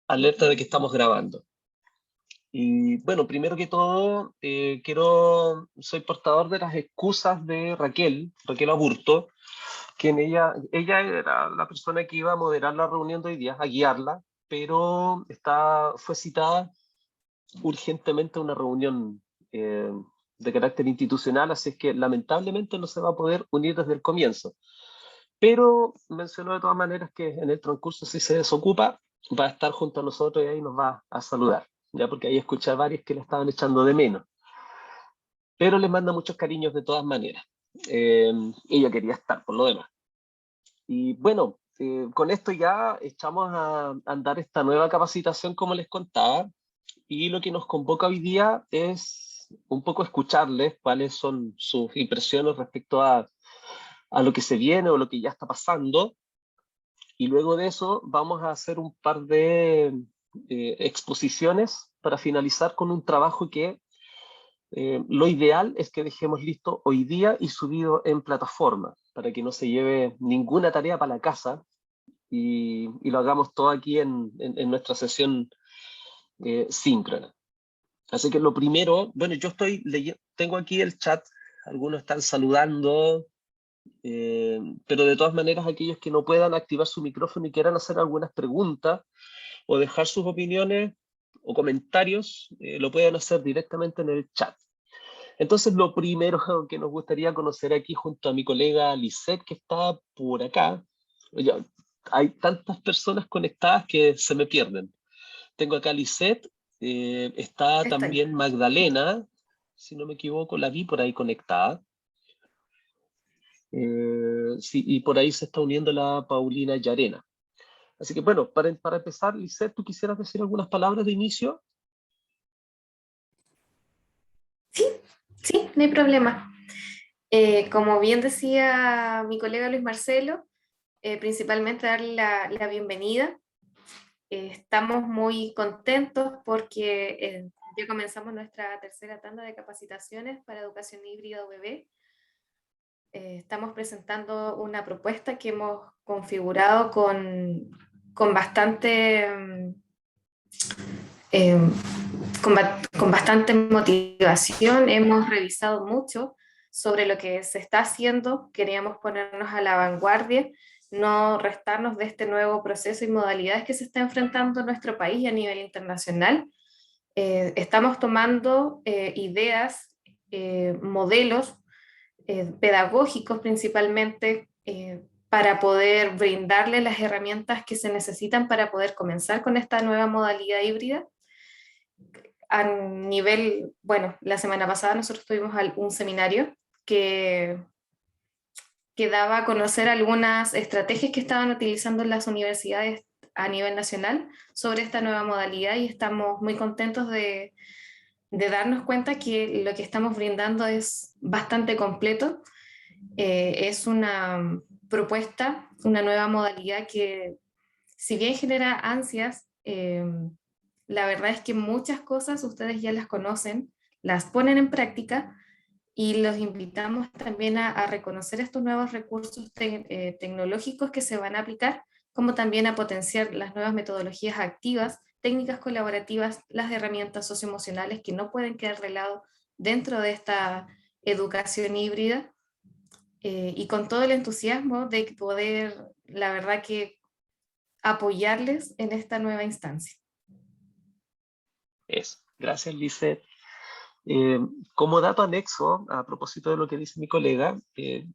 Alerta de que estamos grabando. Y bueno, primero que todo, soy portador de las excusas de Raquel Aburto, quien ella era la persona que iba a moderar la reunión de hoy día, a guiarla, pero fue citada urgentemente a una reunión de carácter institucional, así es que lamentablemente no se va a poder unir desde el comienzo. Pero mencionó de todas maneras que en el transcurso, si se desocupa, va a estar junto a nosotros y ahí nos va a saludar, ya porque ahí escuché a varios que le estaban echando de menos. Pero les manda muchos cariños de todas maneras. Ella quería estar, por lo demás. Y bueno, con esto ya echamos a andar esta nueva capacitación, como les contaba, y lo que nos convoca hoy día es un poco escucharles cuáles son sus impresiones respecto a lo que se viene o lo que ya está pasando. Y luego de eso vamos a hacer un par de exposiciones para finalizar con un trabajo que lo ideal es que dejemos listo hoy día y subido en plataforma, para que no se lleve ninguna tarea para la casa y lo hagamos todo aquí en nuestra sesión síncrona. Así que lo primero, bueno, yo estoy leyendo, tengo aquí el chat, algunos están saludando, pero de todas maneras aquellos que no puedan activar su micrófono y quieran hacer algunas preguntas o dejar sus opiniones o comentarios, lo pueden hacer directamente en el chat. Entonces lo primero que nos gustaría conocer aquí junto a mi colega Lisette, que está por acá. Ya, hay tantas personas conectadas que se me pierden. Tengo acá a Lisette, está Estoy. también Magdalena, si no me equivoco, la vi por ahí conectada. Sí, y por ahí se está uniendo la Paulina Yarena. Así que bueno, para empezar, Lisette, ¿tú quisieras decir algunas palabras de inicio? Sí, sí, no hay problema. Como bien decía mi colega Luis Marcelo, principalmente darle la bienvenida. Estamos muy contentos porque ya comenzamos nuestra tercera tanda de capacitaciones para educación híbrida UBB. Estamos presentando una propuesta que hemos configurado con bastante... eh, con bastante motivación, hemos revisado mucho sobre lo que se está haciendo, queríamos ponernos a la vanguardia, no restarnos de este nuevo proceso y modalidades que se está enfrentando en nuestro país a nivel internacional. Estamos tomando ideas, modelos pedagógicos principalmente, para poder brindarle las herramientas que se necesitan para poder comenzar con esta nueva modalidad híbrida. A nivel, bueno, la semana pasada nosotros tuvimos un seminario que, que daba a conocer algunas estrategias que estaban utilizando las universidades a nivel nacional sobre esta nueva modalidad y estamos muy contentos de darnos cuenta que lo que estamos brindando es bastante completo. Es una propuesta, una nueva modalidad que, si bien genera ansias, la verdad es que muchas cosas ustedes ya las conocen, las ponen en práctica y los invitamos también a reconocer estos nuevos recursos tecnológicos que se van a aplicar, como también a potenciar las nuevas metodologías activas, técnicas colaborativas, las herramientas socioemocionales que no pueden quedar de lado dentro de esta educación híbrida, y con todo el entusiasmo de poder, la verdad que, apoyarles en esta nueva instancia. Eso. Gracias, Lisette. Eh, Como dato anexo, a propósito de lo que dice mi colega,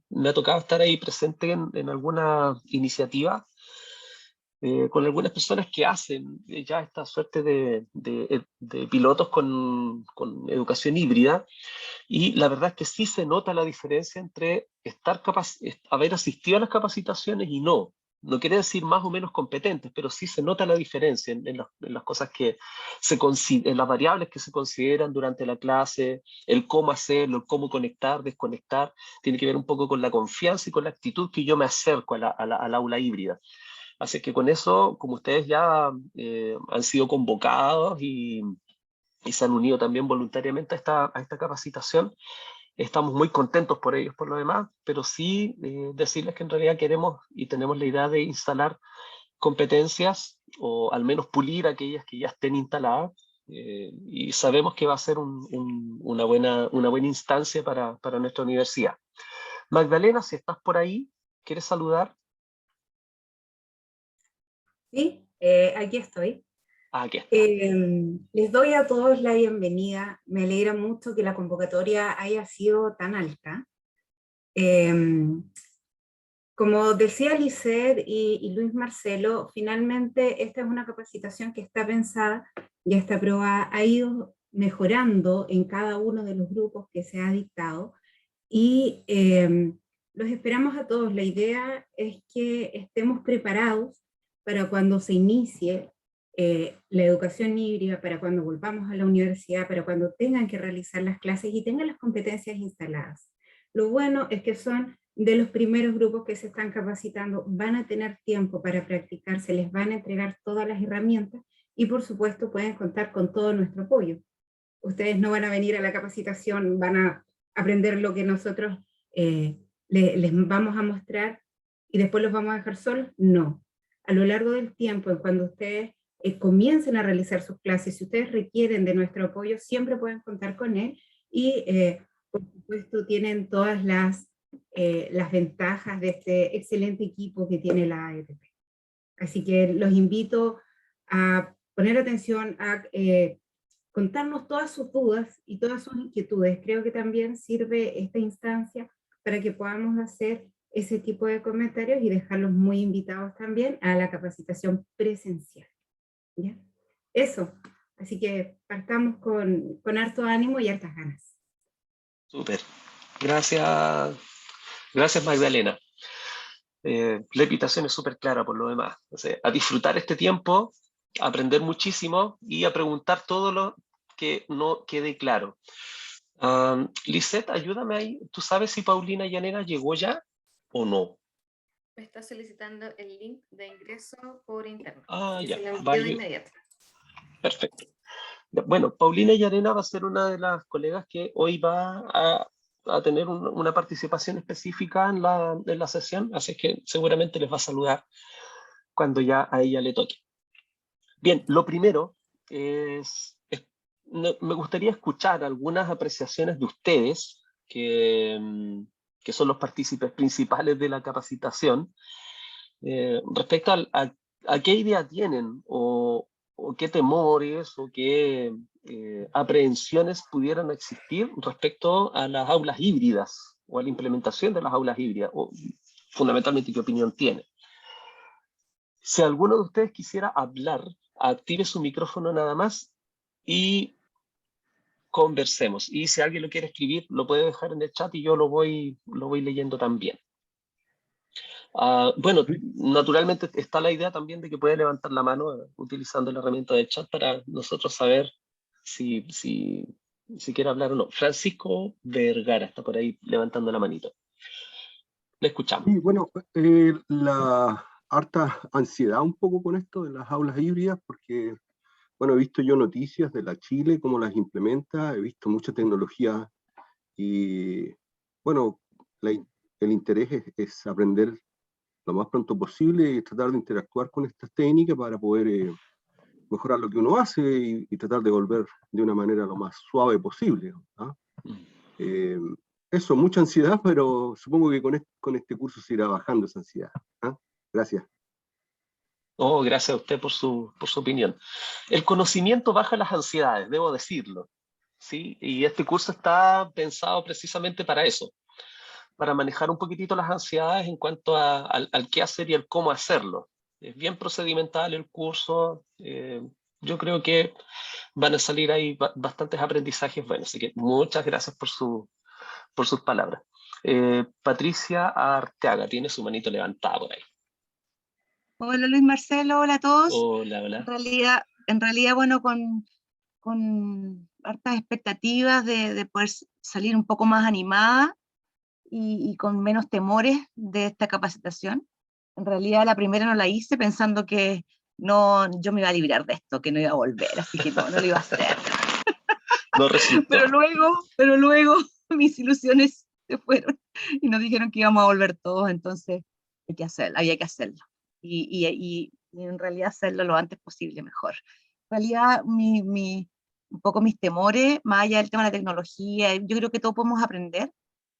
me ha tocado estar ahí presente en alguna iniciativa con algunas personas que hacen ya esta suerte de pilotos con educación híbrida, y la verdad es que sí se nota la diferencia entre haber asistido a las capacitaciones y no. No quiere decir más o menos competentes, pero sí se nota la diferencia en las cosas en las variables que se consideran durante la clase, el cómo hacerlo, el cómo conectar, desconectar. Tiene que ver un poco con la confianza y con la actitud que yo me acerco al aula híbrida. Así que con eso, como ustedes ya han sido convocados y se han unido también voluntariamente a esta capacitación, estamos muy contentos por ellos, por lo demás, pero sí decirles que en realidad queremos y tenemos la idea de instalar competencias o al menos pulir aquellas que ya estén instaladas. Y sabemos que va a ser una buena instancia para nuestra universidad. Magdalena, si estás por ahí, ¿quieres saludar? Sí, aquí estoy. Aquí está. Les doy a todos la bienvenida. Me alegra mucho que la convocatoria haya sido tan alta. Como decía Lisset y Luis Marcelo, finalmente esta es una capacitación que está pensada y esta prueba ha ido mejorando en cada uno de los grupos que se ha dictado y los esperamos a todos. La idea es que estemos preparados para cuando se inicie la educación híbrida, para cuando volvamos a la universidad, para cuando tengan que realizar las clases y tengan las competencias instaladas. Lo bueno es que son de los primeros grupos que se están capacitando, van a tener tiempo para practicar, se les van a entregar todas las herramientas y por supuesto pueden contar con todo nuestro apoyo. Ustedes no van a venir a la capacitación, van a aprender lo que nosotros les vamos a mostrar y después los vamos a dejar solos. No. A lo largo del tiempo, cuando ustedes comiencen a realizar sus clases, si ustedes requieren de nuestro apoyo, siempre pueden contar con él y por supuesto tienen todas las ventajas de este excelente equipo que tiene la AETP. Así que los invito a poner atención, a contarnos todas sus dudas y todas sus inquietudes. Creo que también sirve esta instancia para que podamos hacer ese tipo de comentarios y dejarlos muy invitados también a la capacitación presencial. ¿Ya? Eso. Así que partamos con harto ánimo y hartas ganas. Súper. Gracias. Gracias, Magdalena. La invitación es súper clara por lo demás. O sea, a disfrutar este tiempo, a aprender muchísimo y a preguntar todo lo que no quede claro. Lisset, ayúdame ahí. ¿Tú sabes si Paulina Llanera llegó ya o no? Me está solicitando el link de ingreso por interno. Ya. Se lo envío Vale. de inmediato. Perfecto. Bueno, Paulina Llanera va a ser una de las colegas que hoy va a tener una participación específica en la sesión, así que seguramente les va a saludar cuando ya a ella le toque. Bien, lo primero me gustaría escuchar algunas apreciaciones de ustedes, que son los partícipes principales de la capacitación, respecto a qué idea tienen o qué temores o qué aprehensiones pudieran existir respecto a las aulas híbridas o a la implementación de las aulas híbridas, o fundamentalmente qué opinión tienen. Si alguno de ustedes quisiera hablar, active su micrófono nada más y conversemos. Y si alguien lo quiere escribir, lo puede dejar en el chat y yo lo voy leyendo también. Bueno, naturalmente está la idea también de que puede levantar la mano utilizando la herramienta del chat para nosotros saber si quiere hablar o no. Francisco Vergara está por ahí levantando la manito. Le escuchamos. Sí, bueno, la harta ansiedad un poco con esto de las aulas híbridas, porque, bueno, he visto yo noticias de la Chile, cómo las implementa, he visto mucha tecnología y, bueno, el interés es aprender lo más pronto posible y tratar de interactuar con estas técnicas para poder mejorar lo que uno hace y tratar de volver de una manera lo más suave posible, ¿no? Eso, mucha ansiedad, pero supongo que con este curso se irá bajando esa ansiedad. ¿Ah? Gracias. Oh, gracias a usted por su opinión. El conocimiento baja las ansiedades, debo decirlo, ¿sí? Y este curso está pensado precisamente para eso, para manejar un poquitito las ansiedades en cuanto al qué hacer y el cómo hacerlo. Es bien procedimental el curso. Yo creo que van a salir ahí bastantes aprendizajes buenos. Así que muchas gracias por sus palabras. Patricia Arteaga tiene su manito levantada por ahí. Hola Luis Marcelo, hola a todos. Hola, hola. En realidad bueno, con hartas expectativas de poder salir un poco más animada y con menos temores de esta capacitación. En realidad la primera no la hice pensando que no, yo me iba a librar de esto, que no iba a volver, así que no lo iba a hacer. No resultó. Pero luego mis ilusiones se fueron y nos dijeron que íbamos a volver todos, entonces había que hacerlo. Y y en realidad hacerlo lo antes posible mejor. En realidad, un poco mis temores, más allá del tema de la tecnología, yo creo que todos podemos aprender,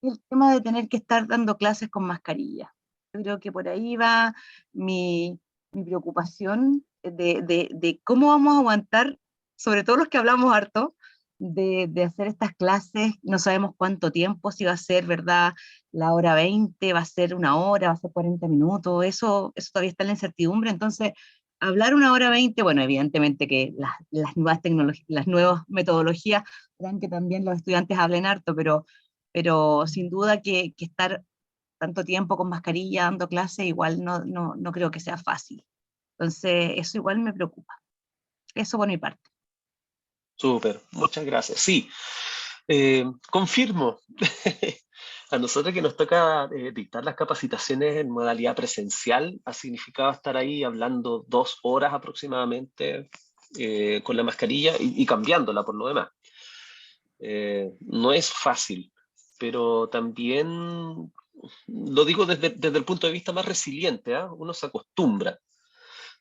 el tema de tener que estar dando clases con mascarilla. Yo creo que por ahí va mi preocupación de cómo vamos a aguantar, sobre todo los que hablamos harto, de hacer estas clases, no sabemos cuánto tiempo, si va a ser, ¿verdad?, la hora 20, va a ser una hora, va a ser 40 minutos, eso todavía está en la incertidumbre. Entonces, hablar una hora 20, bueno, evidentemente que las nuevas tecnologías, las nuevas metodologías harán que también los estudiantes hablen harto, pero sin duda que estar tanto tiempo con mascarilla dando clase igual no creo que sea fácil. Entonces, eso igual me preocupa. Eso por mi parte. Súper, muchas gracias. Sí, confirmo. A nosotros que nos toca dictar las capacitaciones en modalidad presencial, ha significado estar ahí hablando 2 horas aproximadamente con la mascarilla y cambiándola por lo demás. No es fácil, pero también lo digo desde el punto de vista más resiliente, ¿eh? Uno se acostumbra,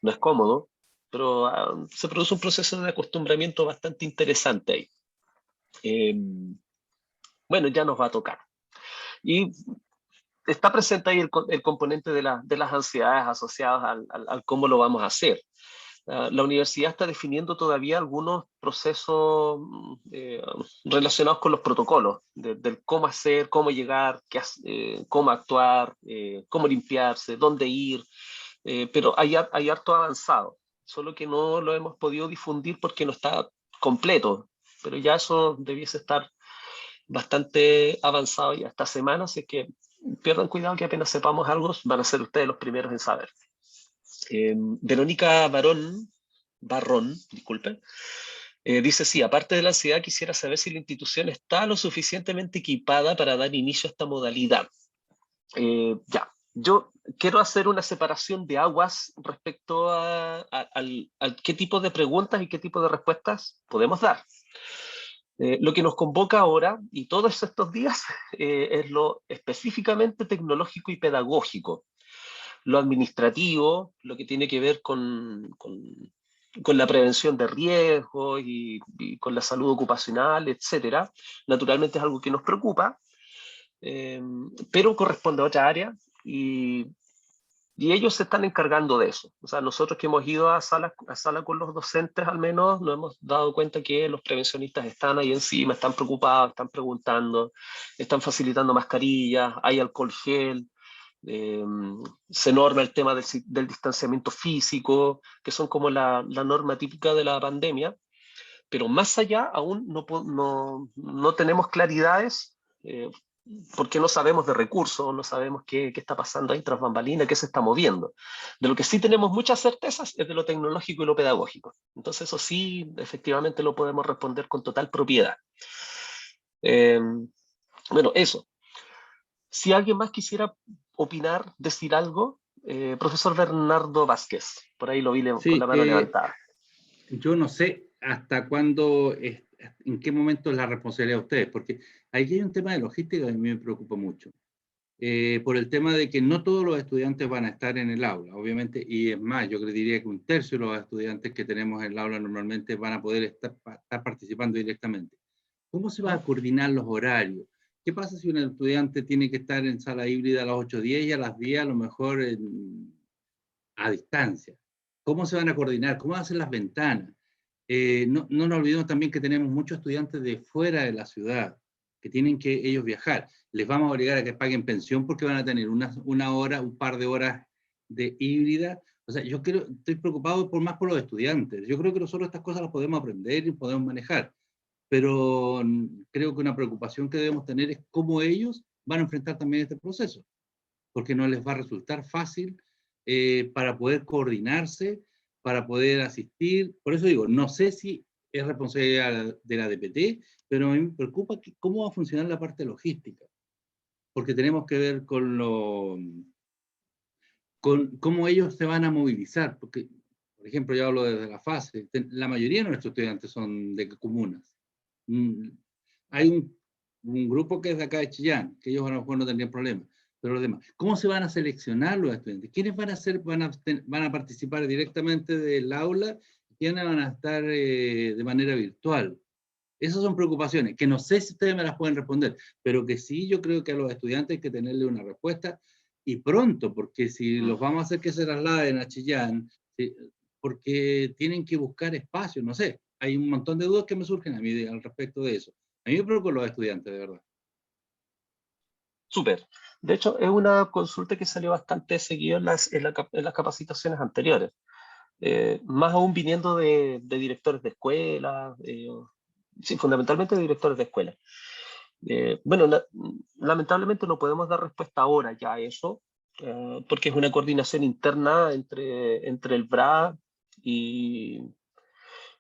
no es cómodo, pero se produce un proceso de acostumbramiento bastante interesante ahí. Bueno, ya nos va a tocar. Y está presente ahí el componente de las ansiedades asociadas al cómo lo vamos a hacer. La universidad está definiendo todavía algunos procesos relacionados con los protocolos, del cómo hacer, cómo llegar, cómo actuar, cómo limpiarse, dónde ir, pero hay harto avanzado, solo que no lo hemos podido difundir porque no está completo, pero ya eso debiese estar bastante avanzado ya esta semana, así que pierdan cuidado que apenas sepamos algo, van a ser ustedes los primeros en saber. Verónica Barrón, disculpen, dice, sí, aparte de la ansiedad, quisiera saber si la institución está lo suficientemente equipada para dar inicio a esta modalidad. Ya, yo quiero hacer una separación de aguas respecto a qué tipo de preguntas y qué tipo de respuestas podemos dar. Lo que nos convoca ahora y todos estos días es lo específicamente tecnológico y pedagógico. Lo administrativo, lo que tiene que ver con la prevención de riesgos y con la salud ocupacional, etcétera, naturalmente es algo que nos preocupa, pero corresponde a otra área y ellos se están encargando de eso. O sea, nosotros que hemos ido a sala con los docentes, al menos, nos hemos dado cuenta que los prevencionistas están ahí encima, están preocupados, están preguntando, están facilitando mascarillas, hay alcohol gel, se norma el tema del distanciamiento físico, que son como la norma típica de la pandemia, pero más allá aún no tenemos claridades, porque no sabemos de recursos, no sabemos qué está pasando ahí tras bambalina, qué se está moviendo. De lo que sí tenemos muchas certezas es de lo tecnológico y lo pedagógico. Entonces eso sí, efectivamente lo podemos responder con total propiedad. Bueno, eso. Si alguien más quisiera opinar, decir algo, profesor Bernardo Vázquez, por ahí lo vi con la mano levantada. Yo no sé hasta cuándo, en qué momento es la responsabilidad de ustedes, porque aquí hay un tema de logística que a mí me preocupa mucho. Por el tema de que no todos los estudiantes van a estar en el aula, obviamente, y es más, yo diría que 1/3 de los estudiantes que tenemos en el aula normalmente van a poder estar participando directamente. ¿Cómo se van a coordinar los horarios? ¿Qué pasa si un estudiante tiene que estar en sala híbrida a las 8:10 y a las 10 a lo mejor a distancia? ¿Cómo se van a coordinar? ¿Cómo van a ser las ventanas? No nos olvidemos también que tenemos muchos estudiantes de fuera de la ciudad que tienen que ellos viajar. Les vamos a obligar a que paguen pensión porque van a tener una hora, un par de horas de híbrida. O sea, yo estoy preocupado más por los estudiantes. Yo creo que nosotros estas cosas las podemos aprender y podemos manejar, pero creo que una preocupación que debemos tener es cómo ellos van a enfrentar también este proceso, porque no les va a resultar fácil para poder coordinarse, para poder asistir. Por eso digo, no sé si es responsabilidad de la DPT, pero a mí me preocupa cómo va a funcionar la parte logística, porque tenemos que ver con cómo ellos se van a movilizar, porque, por ejemplo, yo hablo desde la fase, la mayoría de nuestros estudiantes son de comunas. Hay un grupo que es de acá de Chillán, que ellos a lo mejor no tendrían problema, pero los demás. ¿Cómo se van a seleccionar los estudiantes? ¿Quiénes van a participar directamente del aula? ¿Quiénes van a estar de manera virtual? Esas son preocupaciones, que no sé si ustedes me las pueden responder, pero que sí yo creo que a los estudiantes hay que tenerle una respuesta, y pronto, porque si los vamos a hacer que se trasladen a Chillán, porque tienen que buscar espacio, no sé, hay un montón de dudas que me surgen a mí al respecto de eso. A mí me preocupan los estudiantes, de verdad. Súper. De hecho, es una consulta que salió bastante seguido en las capacitaciones anteriores. Más aún viniendo de directores de escuela, sí, fundamentalmente de directores de escuela. Bueno, lamentablemente no podemos dar respuesta ahora ya a eso, porque es una coordinación interna entre el BRA y...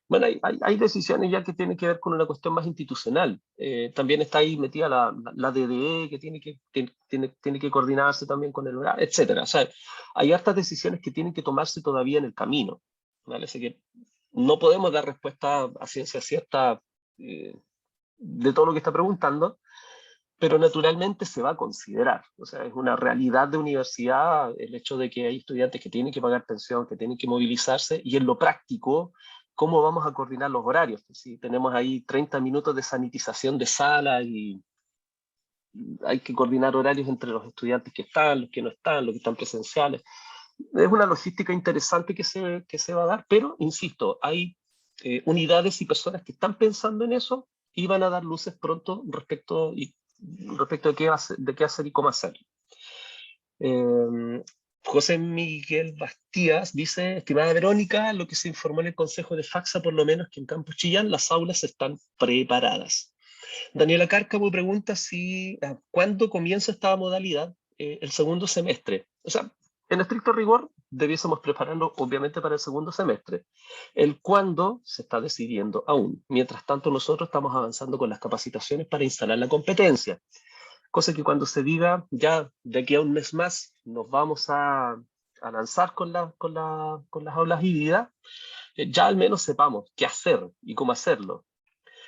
Bueno, hay decisiones ya que tienen que ver con una cuestión más institucional. También está ahí metida la DDE, que tiene que coordinarse también con el BRA, etcétera. O sea, hay hartas decisiones que tienen que tomarse todavía en el camino, ¿vale? Así que no podemos dar respuesta a ciencia cierta de todo lo que está preguntando, pero naturalmente se va a considerar. O sea, es una realidad de universidad el hecho de que hay estudiantes que tienen que pagar pensión, que tienen que movilizarse, y en lo práctico, ¿cómo vamos a coordinar los horarios? Si tenemos ahí 30 minutos de sanitización de sala y hay que coordinar horarios entre los estudiantes que están, los que no están, los que están presenciales. Es una logística interesante que se va a dar, pero, insisto, hay unidades y personas que están pensando en eso y van a dar luces pronto respecto de qué hacer y cómo hacerlo. José Miguel Bastías dice: estimada Verónica, lo que se informó en el Consejo de Faxa, por lo menos que en Campus Chillán, las aulas están preparadas. Daniela Cárcamo pregunta ¿cuándo comienza esta modalidad? El segundo semestre. O sea, en estricto rigor, debiésemos prepararlo obviamente para el segundo semestre. El cuándo se está decidiendo aún. Mientras tanto, nosotros estamos avanzando con las capacitaciones para instalar la competencia. Cosa que cuando se diga, ya de aquí a un mes más, nos vamos a lanzar con las aulas híbridas, ya al menos sepamos qué hacer y cómo hacerlo.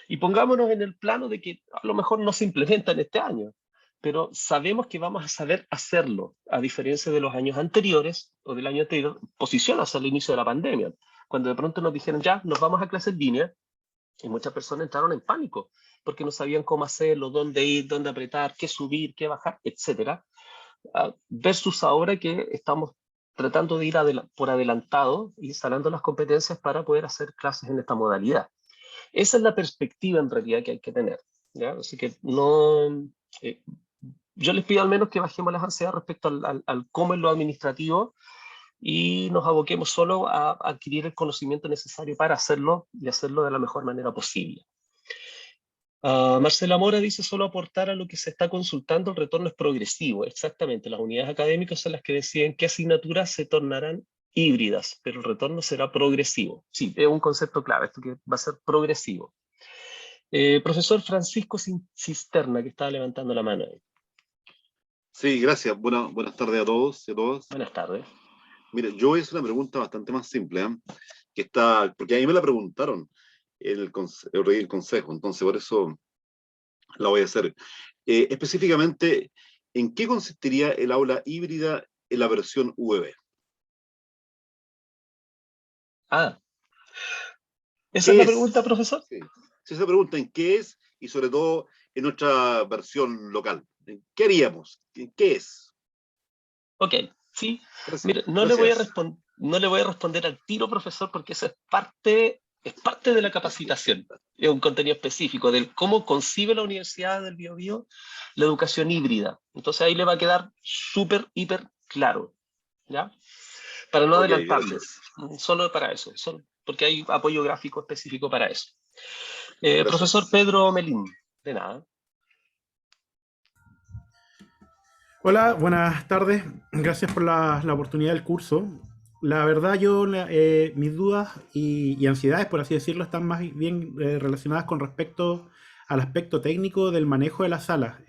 Y pongámonos en el plano de que a lo mejor no se implementa en este año, pero sabemos que vamos a saber hacerlo, a diferencia de los años anteriores, o del año anterior, posición hacia el inicio de la pandemia, cuando de pronto nos dijeron, ya, nos vamos a clase en línea, y muchas personas entraron en pánico, porque no sabían cómo hacerlo, dónde ir, dónde apretar, qué subir, qué bajar, etc. Versus ahora que estamos tratando de ir por adelantado, instalando las competencias para poder hacer clases en esta modalidad. Esa es la perspectiva en realidad que hay que tener, ¿ya? Así que no... yo les pido al menos que bajemos las ansiedades respecto al cómo es lo administrativo y nos aboquemos solo a adquirir el conocimiento necesario para hacerlo y hacerlo de la mejor manera posible. Marcela Mora dice: solo aportar a lo que se está consultando, el retorno es progresivo. Exactamente, las unidades académicas son las que deciden qué asignaturas se tornarán híbridas, pero el retorno será progresivo. Sí, es un concepto clave, esto que va a ser progresivo. Profesor Francisco Cisterna, que estaba levantando la mano ahí. Sí, gracias. Buenas tardes a todos y a todas. Buenas tardes. Mira, yo voy a hacer una pregunta bastante más simple, porque a mí me la preguntaron el consejo, entonces por eso la voy a hacer. Específicamente, ¿en qué consistiría el aula híbrida en la versión VB? ¿Esa es la pregunta, profesor? Sí, esa pregunta, ¿en qué es? Y sobre todo en nuestra versión local. ¿Qué haríamos? ¿Qué es? Ok, sí. Gracias. Mire, no le voy a responder al tiro, profesor, porque eso es parte de la capacitación. Es un contenido específico de cómo concibe la Universidad del Biobío la educación híbrida. Entonces ahí le va a quedar súper, hiper claro, ¿ya? Para no adelantarles, solo para eso, porque hay apoyo gráfico específico para eso. Profesor Pedro Melín, de nada. Hola, buenas tardes. Gracias por la oportunidad del curso. La verdad, mis dudas y ansiedades, por así decirlo, están más bien relacionadas con respecto al aspecto técnico del manejo de las salas.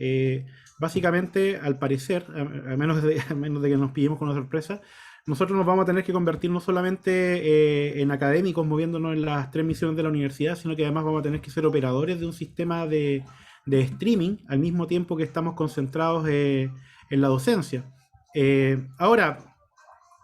Básicamente, al parecer, a menos de que nos pillemos con una sorpresa, nosotros nos vamos a tener que convertir no solamente en académicos moviéndonos en las 3 misiones de la universidad, sino que además vamos a tener que ser operadores de un sistema de streaming, al mismo tiempo que estamos concentrados en la docencia. Ahora,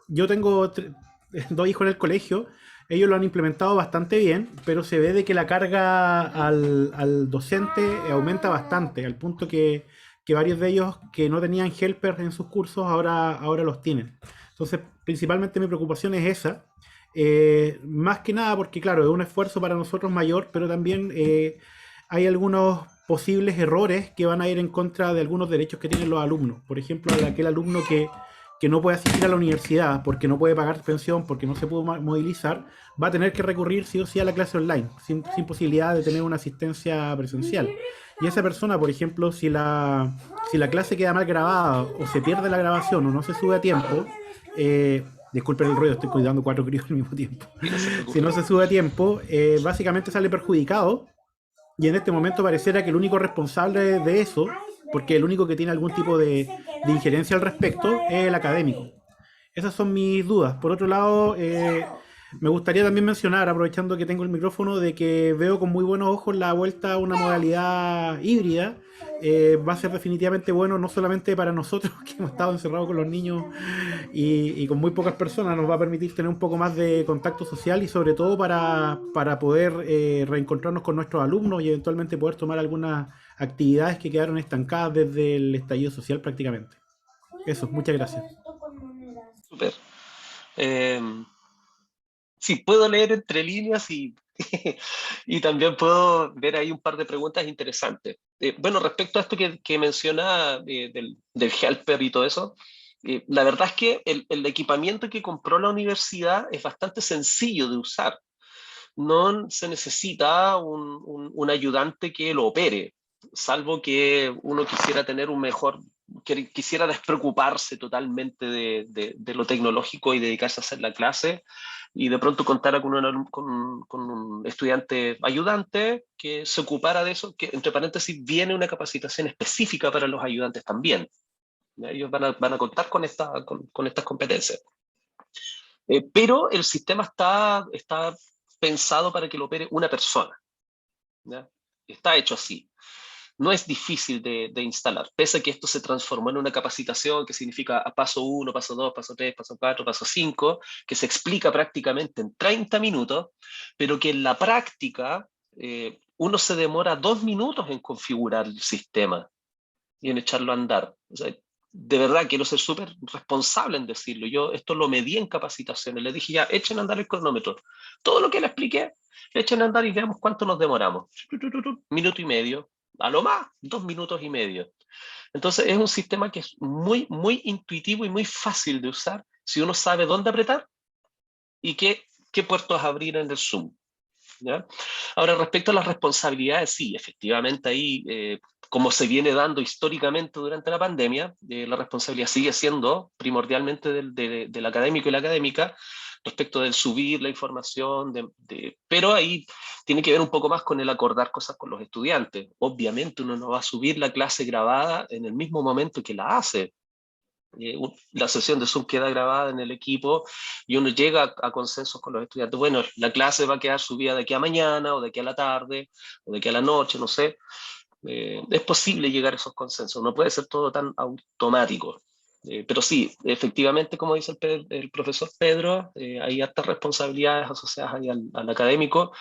yo tengo 2 hijos en el colegio, ellos lo han implementado bastante bien, pero se ve de que la carga al docente aumenta bastante, al punto que varios de ellos que no tenían helpers en sus cursos ahora los tienen. Entonces, principalmente mi preocupación es esa. Más que nada porque, claro, es un esfuerzo para nosotros mayor, pero también hay algunos posibles errores que van a ir en contra de algunos derechos que tienen los alumnos. Por ejemplo, aquel alumno que no puede asistir a la universidad porque no puede pagar pensión, porque no se pudo movilizar, va a tener que recurrir sí o sí a la clase online, sin posibilidad de tener una asistencia presencial. Y esa persona, por ejemplo, si la clase queda mal grabada, o se pierde la grabación, o no se sube a tiempo, disculpen el ruido, estoy cuidando 4 críos al mismo tiempo. Si no se sube a tiempo, básicamente sale perjudicado, y en este momento pareciera que el único responsable de eso, porque el único que tiene algún tipo de injerencia al respecto, es el académico. Esas son mis dudas. Por otro lado, me gustaría también mencionar, aprovechando que tengo el micrófono, de que veo con muy buenos ojos la vuelta a una modalidad híbrida. Va a ser definitivamente bueno, no solamente para nosotros que hemos estado encerrados con los niños y con muy pocas personas, nos va a permitir tener un poco más de contacto social y sobre todo para poder reencontrarnos con nuestros alumnos y eventualmente poder tomar algunas actividades que quedaron estancadas desde el estallido social prácticamente. Eso, muchas gracias. Súper. Sí, puedo leer entre líneas y, y también puedo ver ahí un par de preguntas interesantes. Bueno, respecto a esto que menciona del helper y todo eso, la verdad es que el equipamiento que compró la universidad es bastante sencillo de usar. No se necesita un ayudante que lo opere, salvo que uno quisiera tener que quisiera despreocuparse totalmente de lo tecnológico y dedicarse a hacer la clase, y de pronto contara con un estudiante ayudante que se ocupara de eso, que entre paréntesis viene una capacitación específica para los ayudantes también. Ellos van a contar con estas competencias. Pero el sistema está pensado para que lo opere una persona. ¿Ya? Está hecho así. No es difícil de instalar, pese a que esto se transformó en una capacitación que significa paso 1, paso 2, paso 3, paso 4, paso 5, que se explica prácticamente en 30 minutos, pero que en la práctica uno se demora 2 minutos en configurar el sistema y en echarlo a andar. O sea, de verdad, quiero ser súper responsable en decirlo. Yo esto lo medí en capacitaciones. Le dije, ya, echen a andar el cronómetro. Todo lo que le expliqué, echen a andar y veamos cuánto nos demoramos. Minuto y medio. A lo más, 2 minutos y medio. Entonces es un sistema que es muy, muy intuitivo y muy fácil de usar si uno sabe dónde apretar y qué puertos abrir en el Zoom. ¿Ya? Ahora, respecto a las responsabilidades, sí, efectivamente ahí, como se viene dando históricamente durante la pandemia, la responsabilidad sigue siendo primordialmente del académico y la académica, respecto del subir la información, pero ahí tiene que ver un poco más con el acordar cosas con los estudiantes. Obviamente uno no va a subir la clase grabada en el mismo momento que la hace. La sesión de Zoom queda grabada en el equipo y uno llega a consensos con los estudiantes. Bueno, la clase va a quedar subida de aquí a mañana, o de aquí a la tarde, o de aquí a la noche, no sé. Es posible llegar a esos consensos, no puede ser todo tan automático. Pero sí, efectivamente, como dice el profesor Pedro, hay hartas responsabilidades asociadas ahí al académico,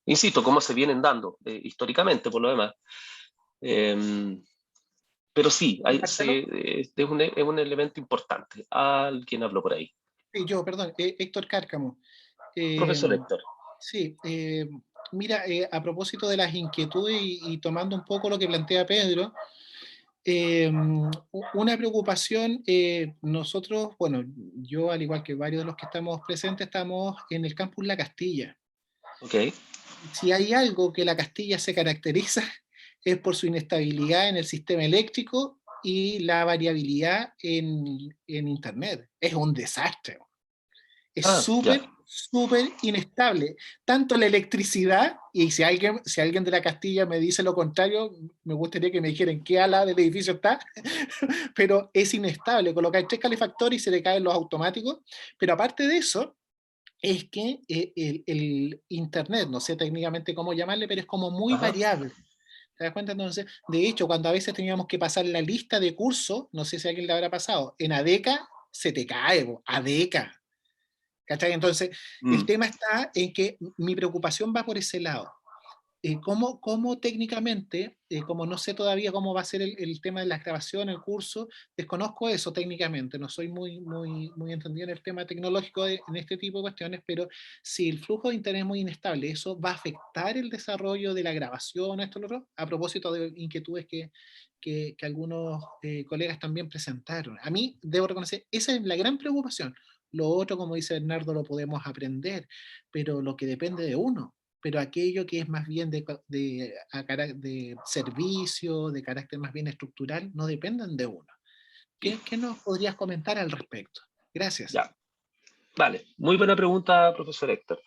insisto, como se vienen dando históricamente, por lo demás. Pero sí, es un elemento importante. Alguien habló por ahí. Sí, yo, perdón, Héctor Cárcamo. Profesor Héctor. Sí, mira, a propósito de las inquietudes y tomando un poco lo que plantea Pedro, una preocupación, nosotros, bueno, yo al igual que varios de los que estamos presentes, estamos en el campus La Castilla. Okay. Si hay algo que La Castilla se caracteriza es por su inestabilidad en el sistema eléctrico y la variabilidad en Internet. Es un desastre. Es súper inestable. Tanto la electricidad, y si alguien de La Castilla me dice lo contrario, me gustaría que me dijeran qué ala del edificio está, pero es inestable. Colocáis 3 calefactores y se le caen los automáticos. Pero aparte de eso, es que el Internet, no sé técnicamente cómo llamarle, pero es como muy variable. ¿Te das cuenta? Entonces, de hecho, cuando a veces teníamos que pasar la lista de cursos, no sé si a alguien le habrá pasado, en ADECA se te cae, ADECA. ¿Cachai? Entonces, el tema está en que mi preocupación va por ese lado. ¿Cómo técnicamente, como no sé todavía cómo va a ser el tema de las grabaciones, el curso, desconozco eso técnicamente, no soy muy entendido en el tema tecnológico en este tipo de cuestiones, pero si el flujo de internet es muy inestable, ¿eso va a afectar el desarrollo de la grabación, esto, lo otro? A propósito de inquietudes que algunos colegas también presentaron. A mí, debo reconocer, esa es la gran preocupación. Lo otro, como dice Bernardo, lo podemos aprender, pero lo que depende de uno. Pero aquello que es más bien de servicio, de carácter más bien estructural, no dependen de uno. ¿Qué nos podrías comentar al respecto? Gracias. Ya. Vale, muy buena pregunta, profesor Héctor.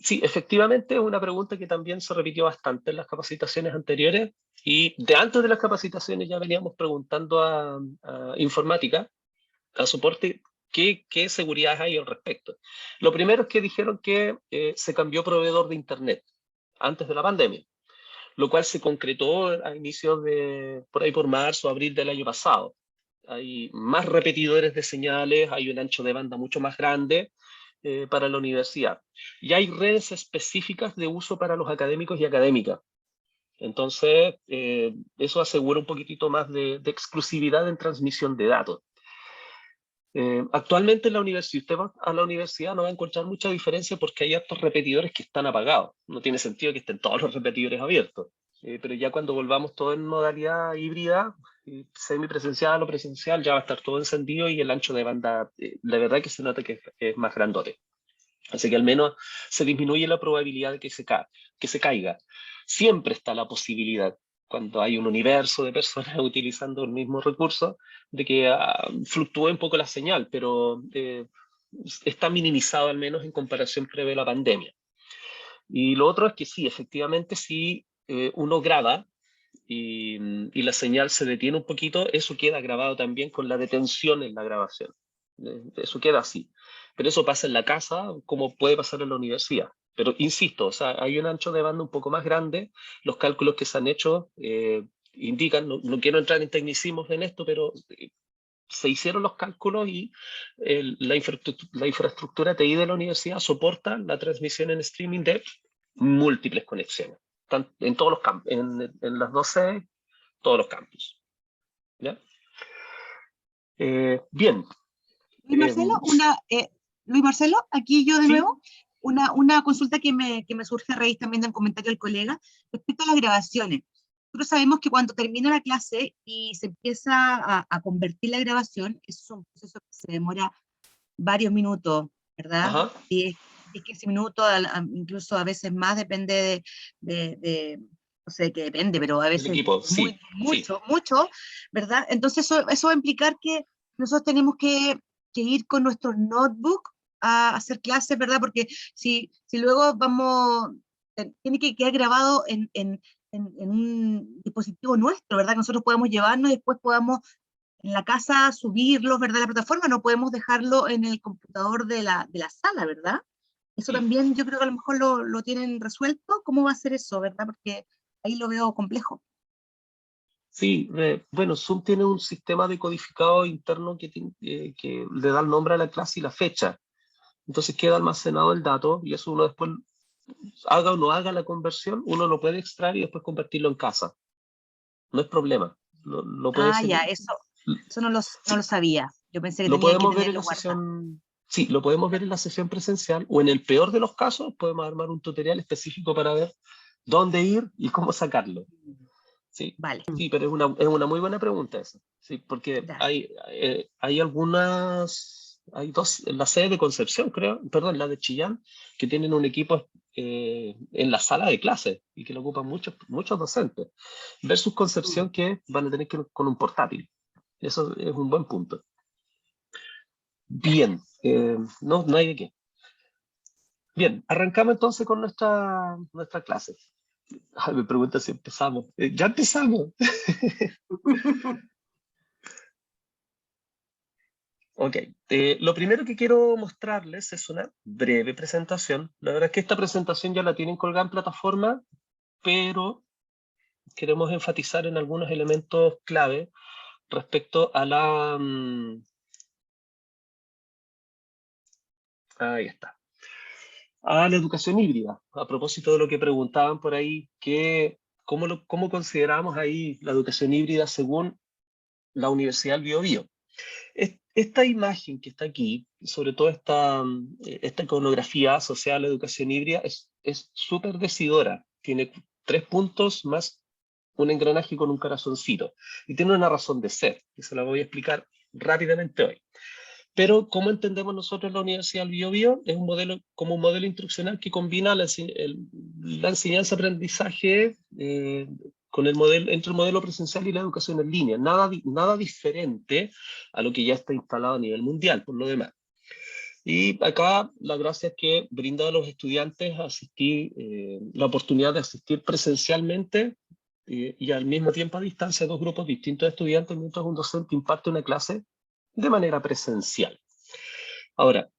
Sí, efectivamente es una pregunta que también se repitió bastante en las capacitaciones anteriores, y de antes de las capacitaciones ya veníamos preguntando a informática, a soporte, ¿qué seguridades hay al respecto? Lo primero es que dijeron que se cambió proveedor de internet antes de la pandemia, lo cual se concretó a inicios de, por ahí por marzo o abril del año pasado. Hay más repetidores de señales, hay un ancho de banda mucho más grande para la universidad. Y hay redes específicas de uso para los académicos y académicas. Entonces, eso asegura un poquitito más de exclusividad en transmisión de datos. Actualmente en la universidad, si usted va a la universidad, no va a encontrar mucha diferencia porque hay hartos repetidores que están apagados. No tiene sentido que estén todos los repetidores abiertos. Pero ya cuando volvamos todo en modalidad híbrida, semipresencial o presencial, ya va a estar todo encendido y el ancho de banda, la verdad que se nota que es más grandote. Así que al menos se disminuye la probabilidad de que se caiga. Siempre está la posibilidad, cuando hay un universo de personas utilizando el mismo recurso, de que fluctúe un poco la señal, pero está minimizado al menos en comparación previa a la pandemia. Y lo otro es que sí, efectivamente, si uno graba y la señal se detiene un poquito, eso queda grabado también con la detención en la grabación. Eso queda así. Pero eso pasa en la casa como puede pasar en la universidad. Pero insisto, o sea, hay un ancho de banda un poco más grande. Los cálculos que se han hecho indican, no quiero entrar en tecnicismos en esto, pero se hicieron los cálculos y la infraestructura TI de la universidad soporta la transmisión en streaming de múltiples conexiones. En todos los campos, en las 12, todos los campus. ¿Ya? Bien. Luis Marcelo, Luis Marcelo, aquí yo de ¿sí? nuevo, una consulta que me surge a raíz también del comentario del colega, respecto a las grabaciones. Nosotros sabemos que cuando termina la clase y se empieza a convertir la grabación, eso es un proceso que se demora varios minutos, ¿verdad? Ajá. 10, 15 minutos, incluso a veces más, depende no sé de qué depende, pero a veces equipo, sí, mucho, ¿verdad? Entonces eso va a implicar que nosotros tenemos que ir con nuestro notebook a hacer clases, ¿verdad? Porque si luego tiene que quedar grabado en un dispositivo nuestro, ¿verdad? Que nosotros podamos llevarnos y después podamos en la casa subirlos, ¿verdad? A la plataforma, no podemos dejarlo en el computador de la sala, ¿verdad? Eso sí. también yo creo que a lo mejor lo tienen resuelto. ¿Cómo va a ser eso, verdad? Porque ahí lo veo complejo. Sí, bueno, Zoom tiene un sistema de codificado interno que le da el nombre a la clase y la fecha. Entonces queda almacenado el dato y eso uno después, haga o no haga la conversión, uno lo puede extraer y después convertirlo en casa. No es problema. Lo puede Ya, eso no lo sabía. Yo pensé que lo tenía que podemos ver en tenerlo la guardado. sesión, sí, lo podemos ver en la sesión presencial, o en el peor de los casos podemos armar un tutorial específico para ver dónde ir y cómo sacarlo. Sí, Vale. sí, pero es una muy buena pregunta esa, sí, porque Gracias. hay hay dos, la sede de Concepción, creo, perdón, la de Chillán, que tienen un equipo en la sala de clases y que lo ocupan muchos docentes, versus Concepción que van a tener que ir con un portátil. Eso es un buen punto. Bien, no hay de qué. Bien, arrancamos entonces con nuestra clase. Me pregunta si empezamos. ¡Ya empezamos! Ok, lo primero que quiero mostrarles es una breve presentación. La verdad es que esta presentación ya la tienen colgada en plataforma, pero queremos enfatizar en algunos elementos clave respecto a la... ahí está. A la educación híbrida, a propósito de lo que preguntaban por ahí, ¿cómo consideramos ahí la educación híbrida según la Universidad del Biobío? Esta imagen que está aquí, sobre todo esta iconografía asociada a la educación híbrida, es súper decidora. Tiene 3 puntos más un engranaje con un corazoncito. Y tiene una razón de ser, que se la voy a explicar rápidamente hoy. Pero, ¿cómo entendemos nosotros la Universidad del Biobío? Es como un modelo instruccional que combina la enseñanza-aprendizaje entre el modelo presencial y la educación en línea. Nada diferente a lo que ya está instalado a nivel mundial, por lo demás. Y acá la gracia es que brinda a los estudiantes la oportunidad de asistir presencialmente y al mismo tiempo a distancia a 2 grupos distintos de estudiantes mientras un docente imparte una clase de manera presencial. Ahora,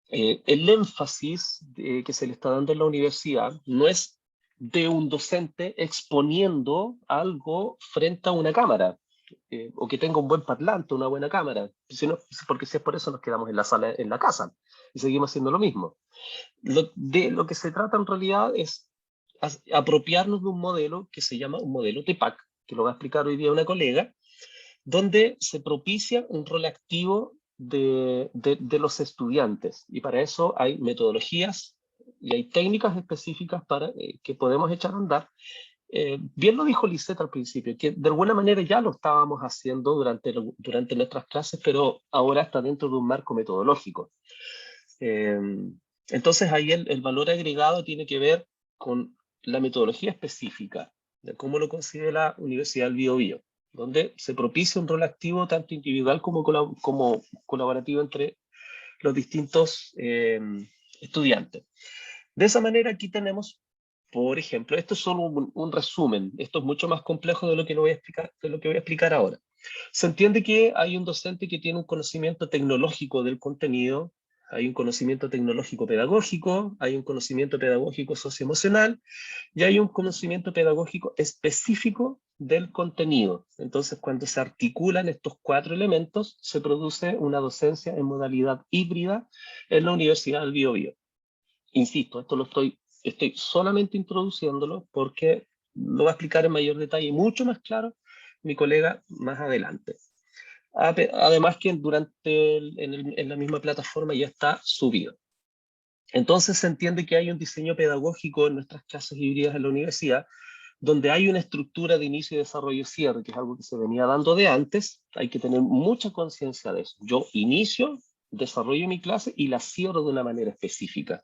el énfasis que se le está dando en la universidad no es de un docente exponiendo algo frente a una cámara, o que tenga un buen parlante, una buena cámara, porque si es por eso nos quedamos en la sala, en la casa, y seguimos haciendo lo mismo. De lo que se trata en realidad es apropiarnos de un modelo que se llama un modelo TEPAC, que lo va a explicar hoy día una colega, donde se propicia un rol activo de los estudiantes. Y para eso hay metodologías y hay técnicas específicas que podemos echar a andar. Bien lo dijo Lisette al principio, que de alguna manera ya lo estábamos haciendo durante nuestras clases, pero ahora está dentro de un marco metodológico. Entonces ahí el valor agregado tiene que ver con la metodología específica, de cómo lo considera la Universidad del Biobío, donde se propicia un rol activo tanto individual como colaborativo entre los distintos estudiantes. De esa manera aquí tenemos, por ejemplo, esto es solo un resumen, esto es mucho más complejo de lo que voy a explicar ahora. Se entiende que hay un docente que tiene un conocimiento tecnológico del contenido, hay un conocimiento tecnológico pedagógico, hay un conocimiento pedagógico socioemocional, y hay un conocimiento pedagógico específico del contenido. Entonces, cuando se articulan estos 4 elementos, se produce una docencia en modalidad híbrida en la Universidad del Biobío. Insisto, esto estoy solamente introduciéndolo porque lo va a explicar en mayor detalle y mucho más claro mi colega más adelante. Además que en la misma plataforma ya está subido. Entonces se entiende que hay un diseño pedagógico en nuestras clases híbridas en la universidad, donde hay una estructura de inicio, desarrollo y cierre, que es algo que se venía dando de antes. Hay que tener mucha conciencia de eso. Yo inicio, desarrollo mi clase y la cierro de una manera específica.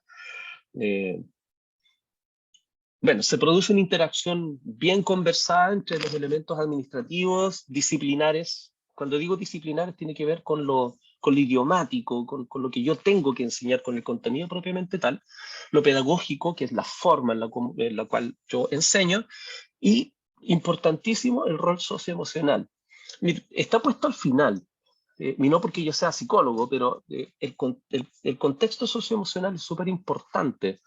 Bueno, se produce una interacción bien conversada entre los elementos administrativos, disciplinares. Cuando digo disciplinares tiene que ver con lo idiomático, con lo que yo tengo que enseñar, con el contenido propiamente tal, lo pedagógico, que es la forma en la cual yo enseño, y importantísimo el rol socioemocional. Está puesto al final, no porque yo sea psicólogo, pero el contexto socioemocional es súper importante.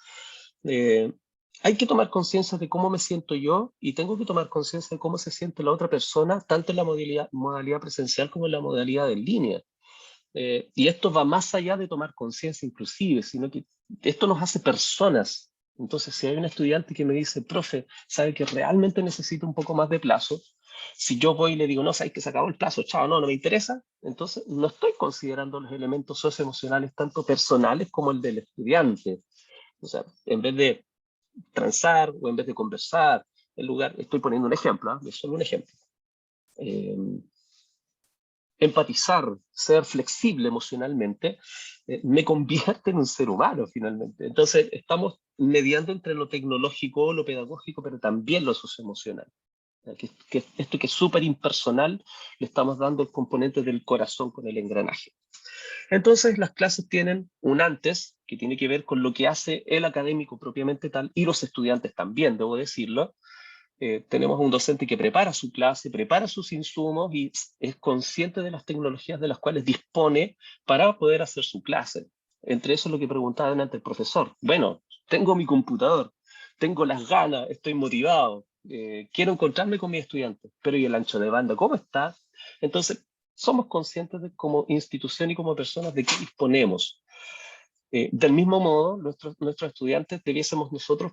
Hay que tomar conciencia de cómo me siento yo y tengo que tomar conciencia de cómo se siente la otra persona, tanto en la modalidad presencial como en la modalidad en línea. Y esto va más allá de tomar conciencia inclusive, sino que esto nos hace personas. Entonces, si hay un estudiante que me dice, profe, sabe que realmente necesito un poco más de plazo, si yo voy y le digo, no, sabes que se acabó el plazo, chao, no me interesa, entonces no estoy considerando los elementos socioemocionales tanto personales como el del estudiante. O sea, en vez de transar o en vez de conversar, estoy poniendo un ejemplo, es solo un ejemplo. Empatizar, ser flexible emocionalmente, me convierte en un ser humano finalmente. Entonces estamos mediando entre lo tecnológico, lo pedagógico, pero también lo socioemocional. Esto que es súper impersonal, le estamos dando el componente del corazón con el engranaje. Entonces las clases tienen un antes, que tiene que ver con lo que hace el académico propiamente tal, y los estudiantes también, debo decirlo. Tenemos un docente que prepara su clase, prepara sus insumos y es consciente de las tecnologías de las cuales dispone para poder hacer su clase. Entre eso lo que preguntaba antes el profesor. Bueno, tengo mi computador, tengo las ganas, estoy motivado, quiero encontrarme con mis estudiantes, pero ¿y el ancho de banda cómo está? Entonces, somos conscientes de, como institución y como personas, de qué disponemos. Del mismo modo, nuestros estudiantes debiésemos nosotros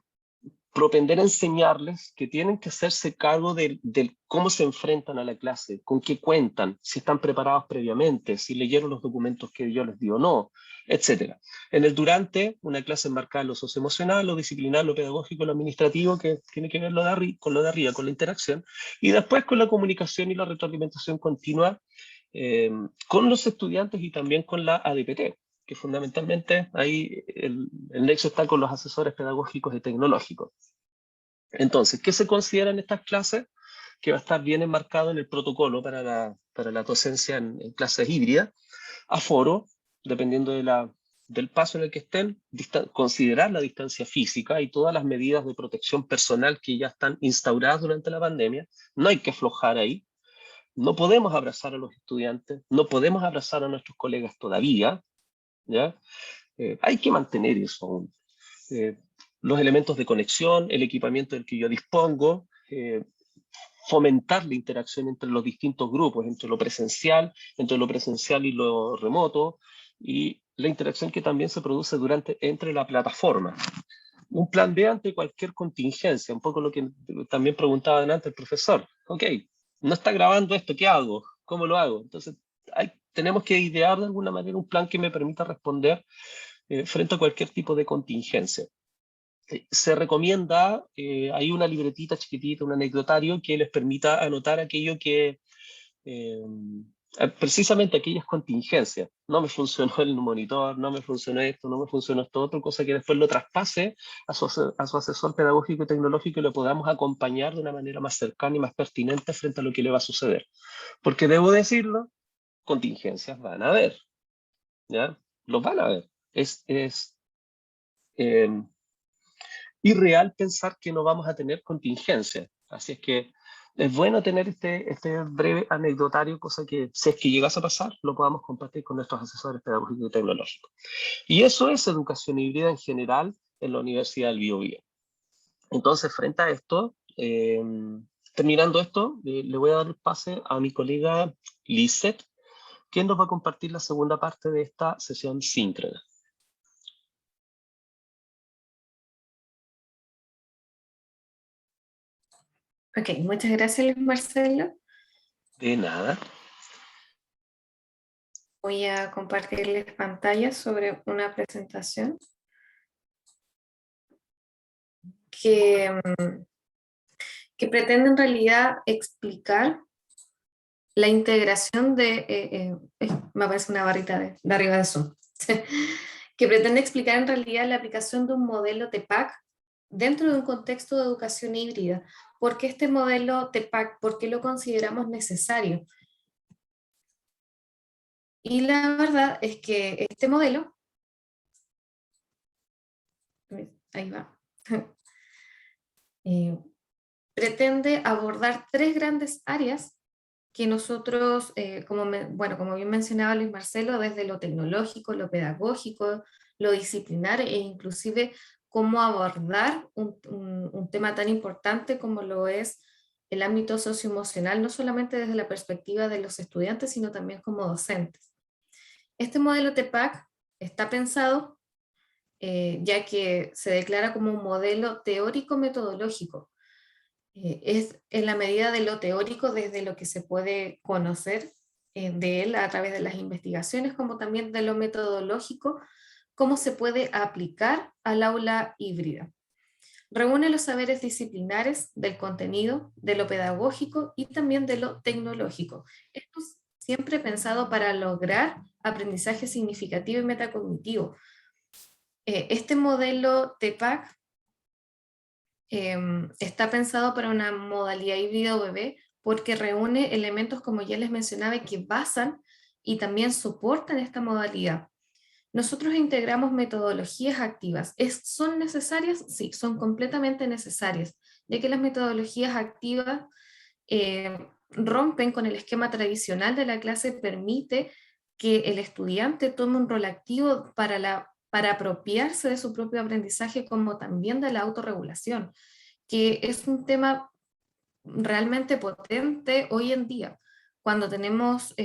propender a enseñarles que tienen que hacerse cargo del cómo se enfrentan a la clase, con qué cuentan, si están preparados previamente, si leyeron los documentos que yo les di o no, etc. En el durante, una clase enmarcada en lo socioemocional, lo disciplinar, lo pedagógico, lo administrativo, que tiene que ver con lo de arriba, con la interacción, y después con la comunicación y la retroalimentación continua con los estudiantes y también con la ADPT, que fundamentalmente ahí el nexo está con los asesores pedagógicos y tecnológicos. Entonces, ¿qué se considera en estas clases? Que va a estar bien enmarcado en el protocolo para la docencia en clases híbridas, aforo, dependiendo del paso en el que estén, considerar la distancia física y todas las medidas de protección personal que ya están instauradas durante la pandemia. No hay que aflojar ahí. No podemos abrazar a los estudiantes, no podemos abrazar a nuestros colegas todavía, ¿ya? Hay que mantener eso aún. Los elementos de conexión, el equipamiento del que yo dispongo, fomentar la interacción entre los distintos grupos, entre lo presencial y lo remoto, y la interacción que también se produce entre la plataforma. Un plan B ante cualquier contingencia, un poco lo que también preguntaba antes el profesor. Ok, no está grabando esto, ¿qué hago? ¿Cómo lo hago? Entonces, tenemos que idear de alguna manera un plan que me permita responder frente a cualquier tipo de contingencia. Se recomienda, hay una libretita chiquitita, un anecdotario que les permita anotar aquello que, precisamente aquellas contingencias. No me funcionó el monitor, no me funcionó esto, no me funcionó esto otro, cosa que después lo traspase a su asesor pedagógico y tecnológico y lo podamos acompañar de una manera más cercana y más pertinente frente a lo que le va a suceder. Porque debo decirlo, contingencias van a haber, ¿ya? Los van a haber. Es irreal pensar que no vamos a tener contingencias. Así es que es bueno tener este breve anecdotario, cosa que si es que llegase a pasar, lo podamos compartir con nuestros asesores pedagógicos y tecnológicos. Y eso es educación híbrida en general en la Universidad del Biobío. Entonces, frente a esto, terminando esto, le voy a dar el pase a mi colega Lisette, quien nos va a compartir la segunda parte de esta sesión síncrona. Ok, muchas gracias, Luis Marcelo. De nada. Voy a compartirles pantalla sobre una presentación que pretende en realidad explicar la integración de, me aparece una barrita de arriba de Zoom, que pretende explicar en realidad la aplicación de un modelo TPACK dentro de un contexto de educación híbrida. ¿Por qué este modelo TPACK? ¿Por qué lo consideramos necesario? Y la verdad es que este modelo, ahí va, pretende abordar tres grandes áreas que nosotros, como bien mencionaba Luis Marcelo, desde lo tecnológico, lo pedagógico, lo disciplinar e inclusive cómo abordar un tema tan importante como lo es el ámbito socioemocional, no solamente desde la perspectiva de los estudiantes, sino también como docentes. Este modelo TPACK está pensado ya que se declara como un modelo teórico-metodológico. Es en la medida de lo teórico desde lo que se puede conocer de él a través de las investigaciones, como también de lo metodológico, cómo se puede aplicar al aula híbrida. Reúne los saberes disciplinares del contenido, de lo pedagógico y también de lo tecnológico. Esto es siempre pensado para lograr aprendizaje significativo y metacognitivo. Este modelo TPACK está pensado para una modalidad híbrida UBB porque reúne elementos, como ya les mencionaba, que basan y también soportan esta modalidad. Nosotros integramos metodologías activas. ¿Son necesarias? Sí, son completamente necesarias, ya que las metodologías activas rompen con el esquema tradicional de la clase, permite que el estudiante tome un rol activo para apropiarse de su propio aprendizaje, como también de la autorregulación, que es un tema realmente potente hoy en día, cuando tenemos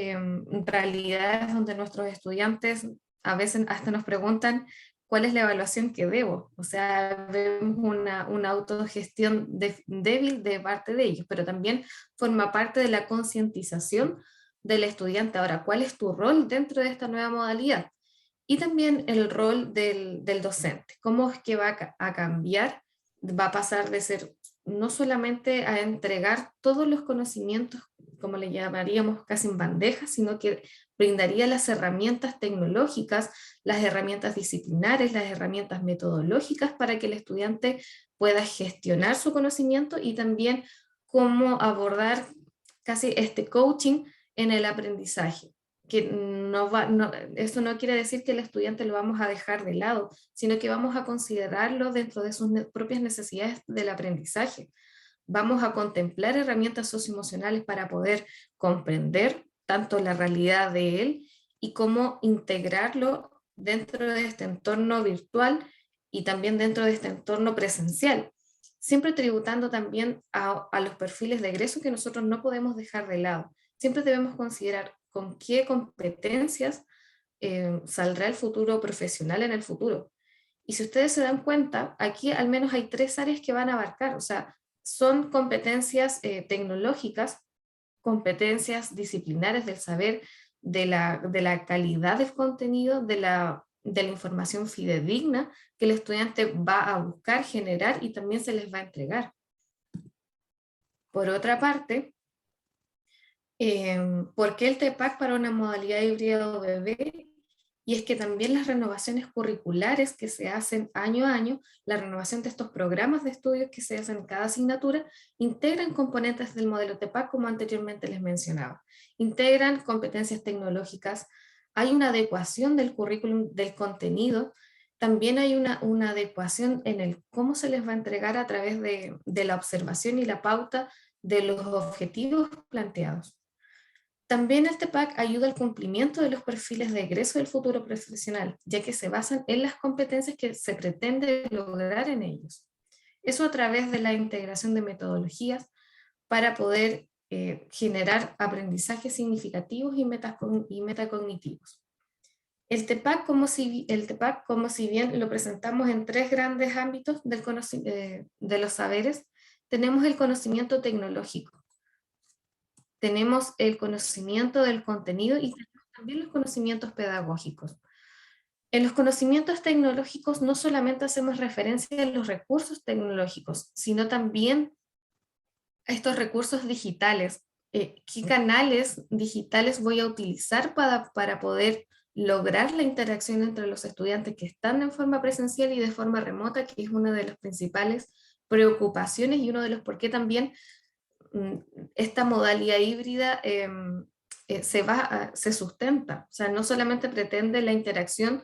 realidades donde nuestros estudiantes a veces hasta nos preguntan cuál es la evaluación que debo. O sea, vemos una autogestión débil de parte de ellos, pero también forma parte de la concientización del estudiante. Ahora, ¿cuál es tu rol dentro de esta nueva modalidad? Y también el rol del docente. ¿Cómo es que va a cambiar? Va a pasar de ser no solamente a entregar todos los conocimientos, como le llamaríamos casi en bandeja, sino que brindaría las herramientas tecnológicas, las herramientas disciplinares, las herramientas metodológicas para que el estudiante pueda gestionar su conocimiento y también cómo abordar casi este coaching en el aprendizaje. Que eso no quiere decir que el estudiante lo vamos a dejar de lado, sino que vamos a considerarlo dentro de sus propias necesidades del aprendizaje. Vamos a contemplar herramientas socioemocionales para poder comprender tanto la realidad de él y cómo integrarlo dentro de este entorno virtual y también dentro de este entorno presencial, siempre tributando también a los perfiles de egreso que nosotros no podemos dejar de lado. Siempre debemos considerar con qué competencias saldrá el futuro profesional en el futuro. Y si ustedes se dan cuenta, aquí al menos hay 3 áreas que van a abarcar, o sea, son competencias tecnológicas, competencias disciplinares del saber, de la calidad del contenido, de la información fidedigna que el estudiante va a buscar, generar y también se les va a entregar. Por otra parte, ¿por qué el TEPAC para una modalidad híbrida OBB? Y es que también las renovaciones curriculares que se hacen año a año, la renovación de estos programas de estudios que se hacen en cada asignatura, integran componentes del modelo TEPAC, como anteriormente les mencionaba. Integran competencias tecnológicas, hay una adecuación del currículum, del contenido, también hay una adecuación en el cómo se les va a entregar a través de la observación y la pauta de los objetivos planteados. También el TEPAC ayuda al cumplimiento de los perfiles de egreso del futuro profesional, ya que se basan en las competencias que se pretende lograr en ellos. Eso a través de la integración de metodologías para poder generar aprendizajes significativos y metacognitivos. El TEPAC, como si bien lo presentamos en 3 grandes ámbitos de los saberes, tenemos el conocimiento tecnológico, tenemos el conocimiento del contenido y tenemos también los conocimientos pedagógicos. En los conocimientos tecnológicos no solamente hacemos referencia a los recursos tecnológicos, sino también a estos recursos digitales. ¿Qué canales digitales voy a utilizar para poder lograr la interacción entre los estudiantes que están en forma presencial y de forma remota, que es una de las principales preocupaciones y uno de los por qué también esta modalidad híbrida se sustenta? O sea, no solamente pretende la interacción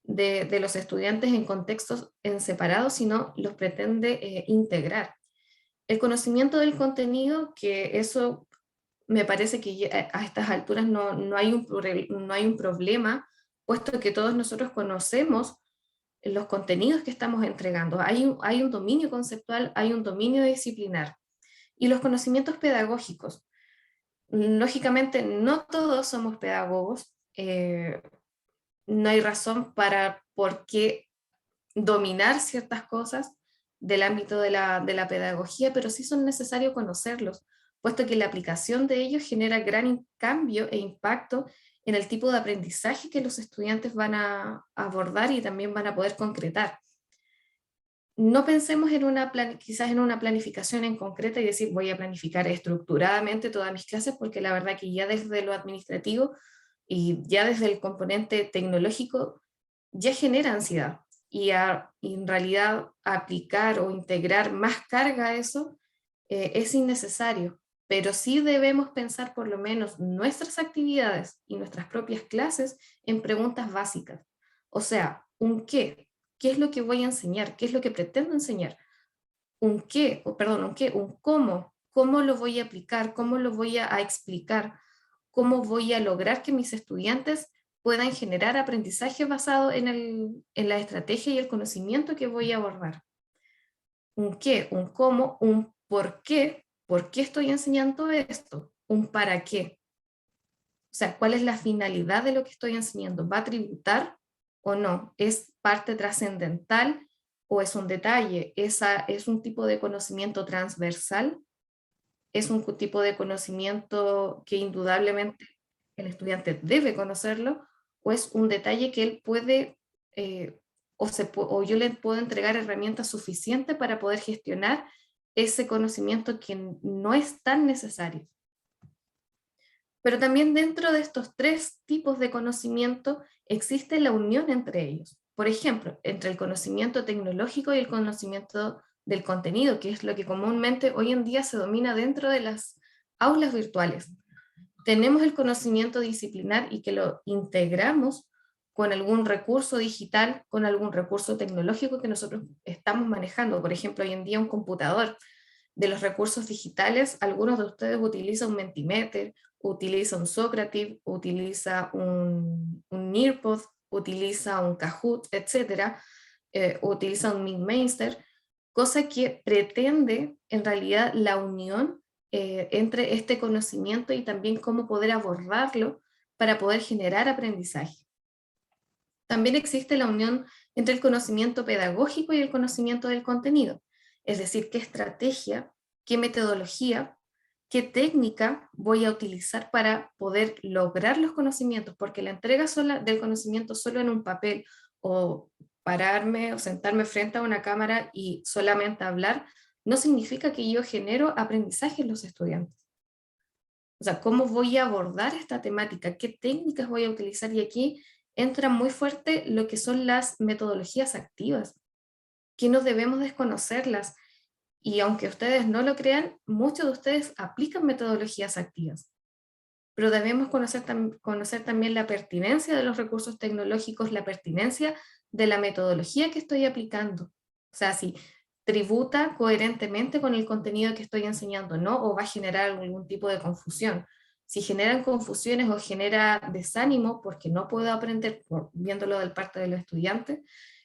de los estudiantes en contextos en separados, sino los pretende integrar. El conocimiento del contenido, que eso me parece que a estas alturas no hay un problema, puesto que todos nosotros conocemos los contenidos que estamos entregando. Hay un dominio conceptual, hay un dominio disciplinar. Y los conocimientos pedagógicos. Lógicamente, no todos somos pedagogos. No hay razón por qué dominar ciertas cosas del ámbito de la pedagogía, pero sí son necesarios conocerlos, puesto que la aplicación de ellos genera gran cambio e impacto en el tipo de aprendizaje que los estudiantes van a abordar y también van a poder concretar. No pensemos quizás en una planificación en concreta y decir voy a planificar estructuradamente todas mis clases, porque la verdad que ya desde lo administrativo y ya desde el componente tecnológico ya genera ansiedad. Y en realidad aplicar o integrar más carga a eso es innecesario, pero sí debemos pensar por lo menos nuestras actividades y nuestras propias clases en preguntas básicas. O sea, un qué. ¿Qué es lo que voy a enseñar? ¿Qué es lo que pretendo enseñar? Un cómo. ¿Cómo lo voy a aplicar? ¿Cómo lo voy a explicar? ¿Cómo voy a lograr que mis estudiantes puedan generar aprendizaje basado en la estrategia y el conocimiento que voy a abordar? Un qué, un cómo, un por qué ¿por qué estoy enseñando esto? Un para qué. O sea, ¿cuál es la finalidad de lo que estoy enseñando? ¿Va a tributar o no? ¿Es parte trascendental o es un detalle? ¿Es un tipo de conocimiento transversal? ¿Es un tipo de conocimiento que indudablemente el estudiante debe conocerlo? ¿O es un detalle que él puede, o yo le puedo entregar herramientas suficientes para poder gestionar ese conocimiento que no es tan necesario? Pero también dentro de estos tres tipos de conocimiento existe la unión entre ellos. Por ejemplo, entre el conocimiento tecnológico y el conocimiento del contenido, que es lo que comúnmente hoy en día se domina dentro de las aulas virtuales. Tenemos el conocimiento disciplinar y que lo integramos con algún recurso digital, con algún recurso tecnológico que nosotros estamos manejando. Por ejemplo, hoy en día un computador. De los recursos digitales, algunos de ustedes utilizan un Mentimeter, utiliza un Socrative, utiliza un Nearpod, utiliza un Kahoot, etc. Utiliza un MintMeister, cosa que pretende en realidad la unión entre este conocimiento y también cómo poder abordarlo para poder generar aprendizaje. También existe la unión entre el conocimiento pedagógico y el conocimiento del contenido, es decir, qué estrategia, qué metodología, qué técnica voy a utilizar para poder lograr los conocimientos, porque la entrega del conocimiento solo en un papel o pararme o sentarme frente a una cámara y solamente hablar, no significa que yo genero aprendizaje en los estudiantes. O sea, ¿cómo voy a abordar esta temática? ¿Qué técnicas voy a utilizar? Y aquí entra muy fuerte lo que son las metodologías activas, que no debemos desconocerlas. Y aunque ustedes no lo crean, muchos de ustedes aplican metodologías activas. Pero debemos conocer también la pertinencia de los recursos tecnológicos, la pertinencia de la metodología que estoy aplicando. O sea, si tributa coherentemente con el contenido que estoy enseñando, ¿no? O va a generar algún tipo de confusión. Si generan confusiones o genera desánimo porque no puedo aprender, viéndolo del parte de los estudiantes,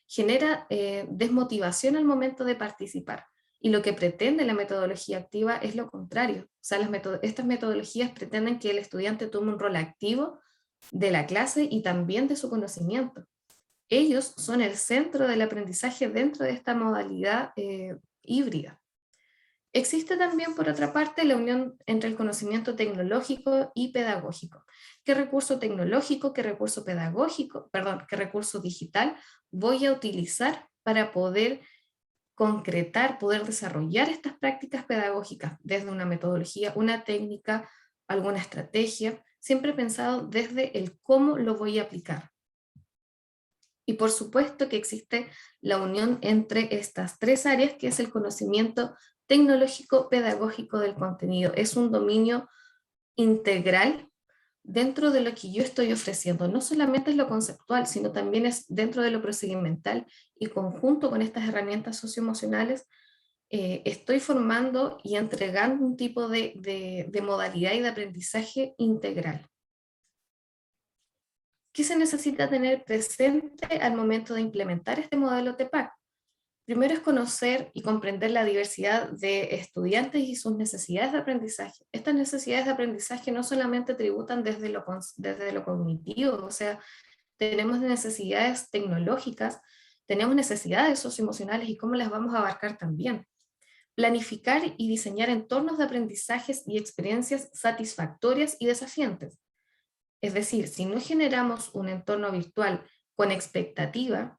genera desmotivación al momento de participar. Y lo que pretende la metodología activa es lo contrario. O sea, estas metodologías pretenden que el estudiante tome un rol activo de la clase y también de su conocimiento. Ellos son el centro del aprendizaje dentro de esta modalidad híbrida. Existe también, por otra parte, la unión entre el conocimiento tecnológico y pedagógico. ¿Qué recurso tecnológico, qué recurso pedagógico, qué recurso digital voy a utilizar para poder concretar, poder desarrollar estas prácticas pedagógicas desde una metodología, una técnica, alguna estrategia, siempre pensado desde el cómo lo voy a aplicar? Y por supuesto que existe la unión entre estas tres áreas, que es el conocimiento tecnológico pedagógico del contenido. Es un dominio integral dentro de lo que yo estoy ofreciendo. No solamente es lo conceptual, sino también es dentro de lo procedimental y conjunto con estas herramientas socioemocionales, estoy formando y entregando un tipo de modalidad y de aprendizaje integral. ¿Qué se necesita tener presente al momento de implementar este modelo TEPAC? Primero es conocer y comprender la diversidad de estudiantes y sus necesidades de aprendizaje. Estas necesidades de aprendizaje no solamente tributan desde lo cognitivo, o sea, tenemos necesidades tecnológicas, tenemos necesidades socioemocionales y cómo las vamos a abarcar también. Planificar y diseñar entornos de aprendizajes y experiencias satisfactorias y desafiantes. Es decir, si no generamos un entorno virtual con expectativa,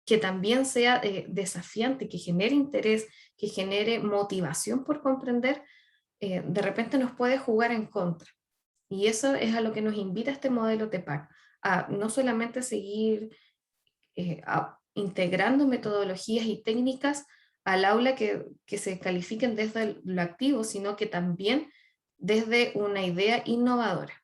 que también sea desafiante, que genere interés, que genere motivación por comprender, de repente nos puede jugar en contra. Y eso es a lo que nos invita este modelo TEPAC, a no solamente seguir integrando metodologías y técnicas al aula que se califiquen desde lo activo, sino que también desde una idea innovadora.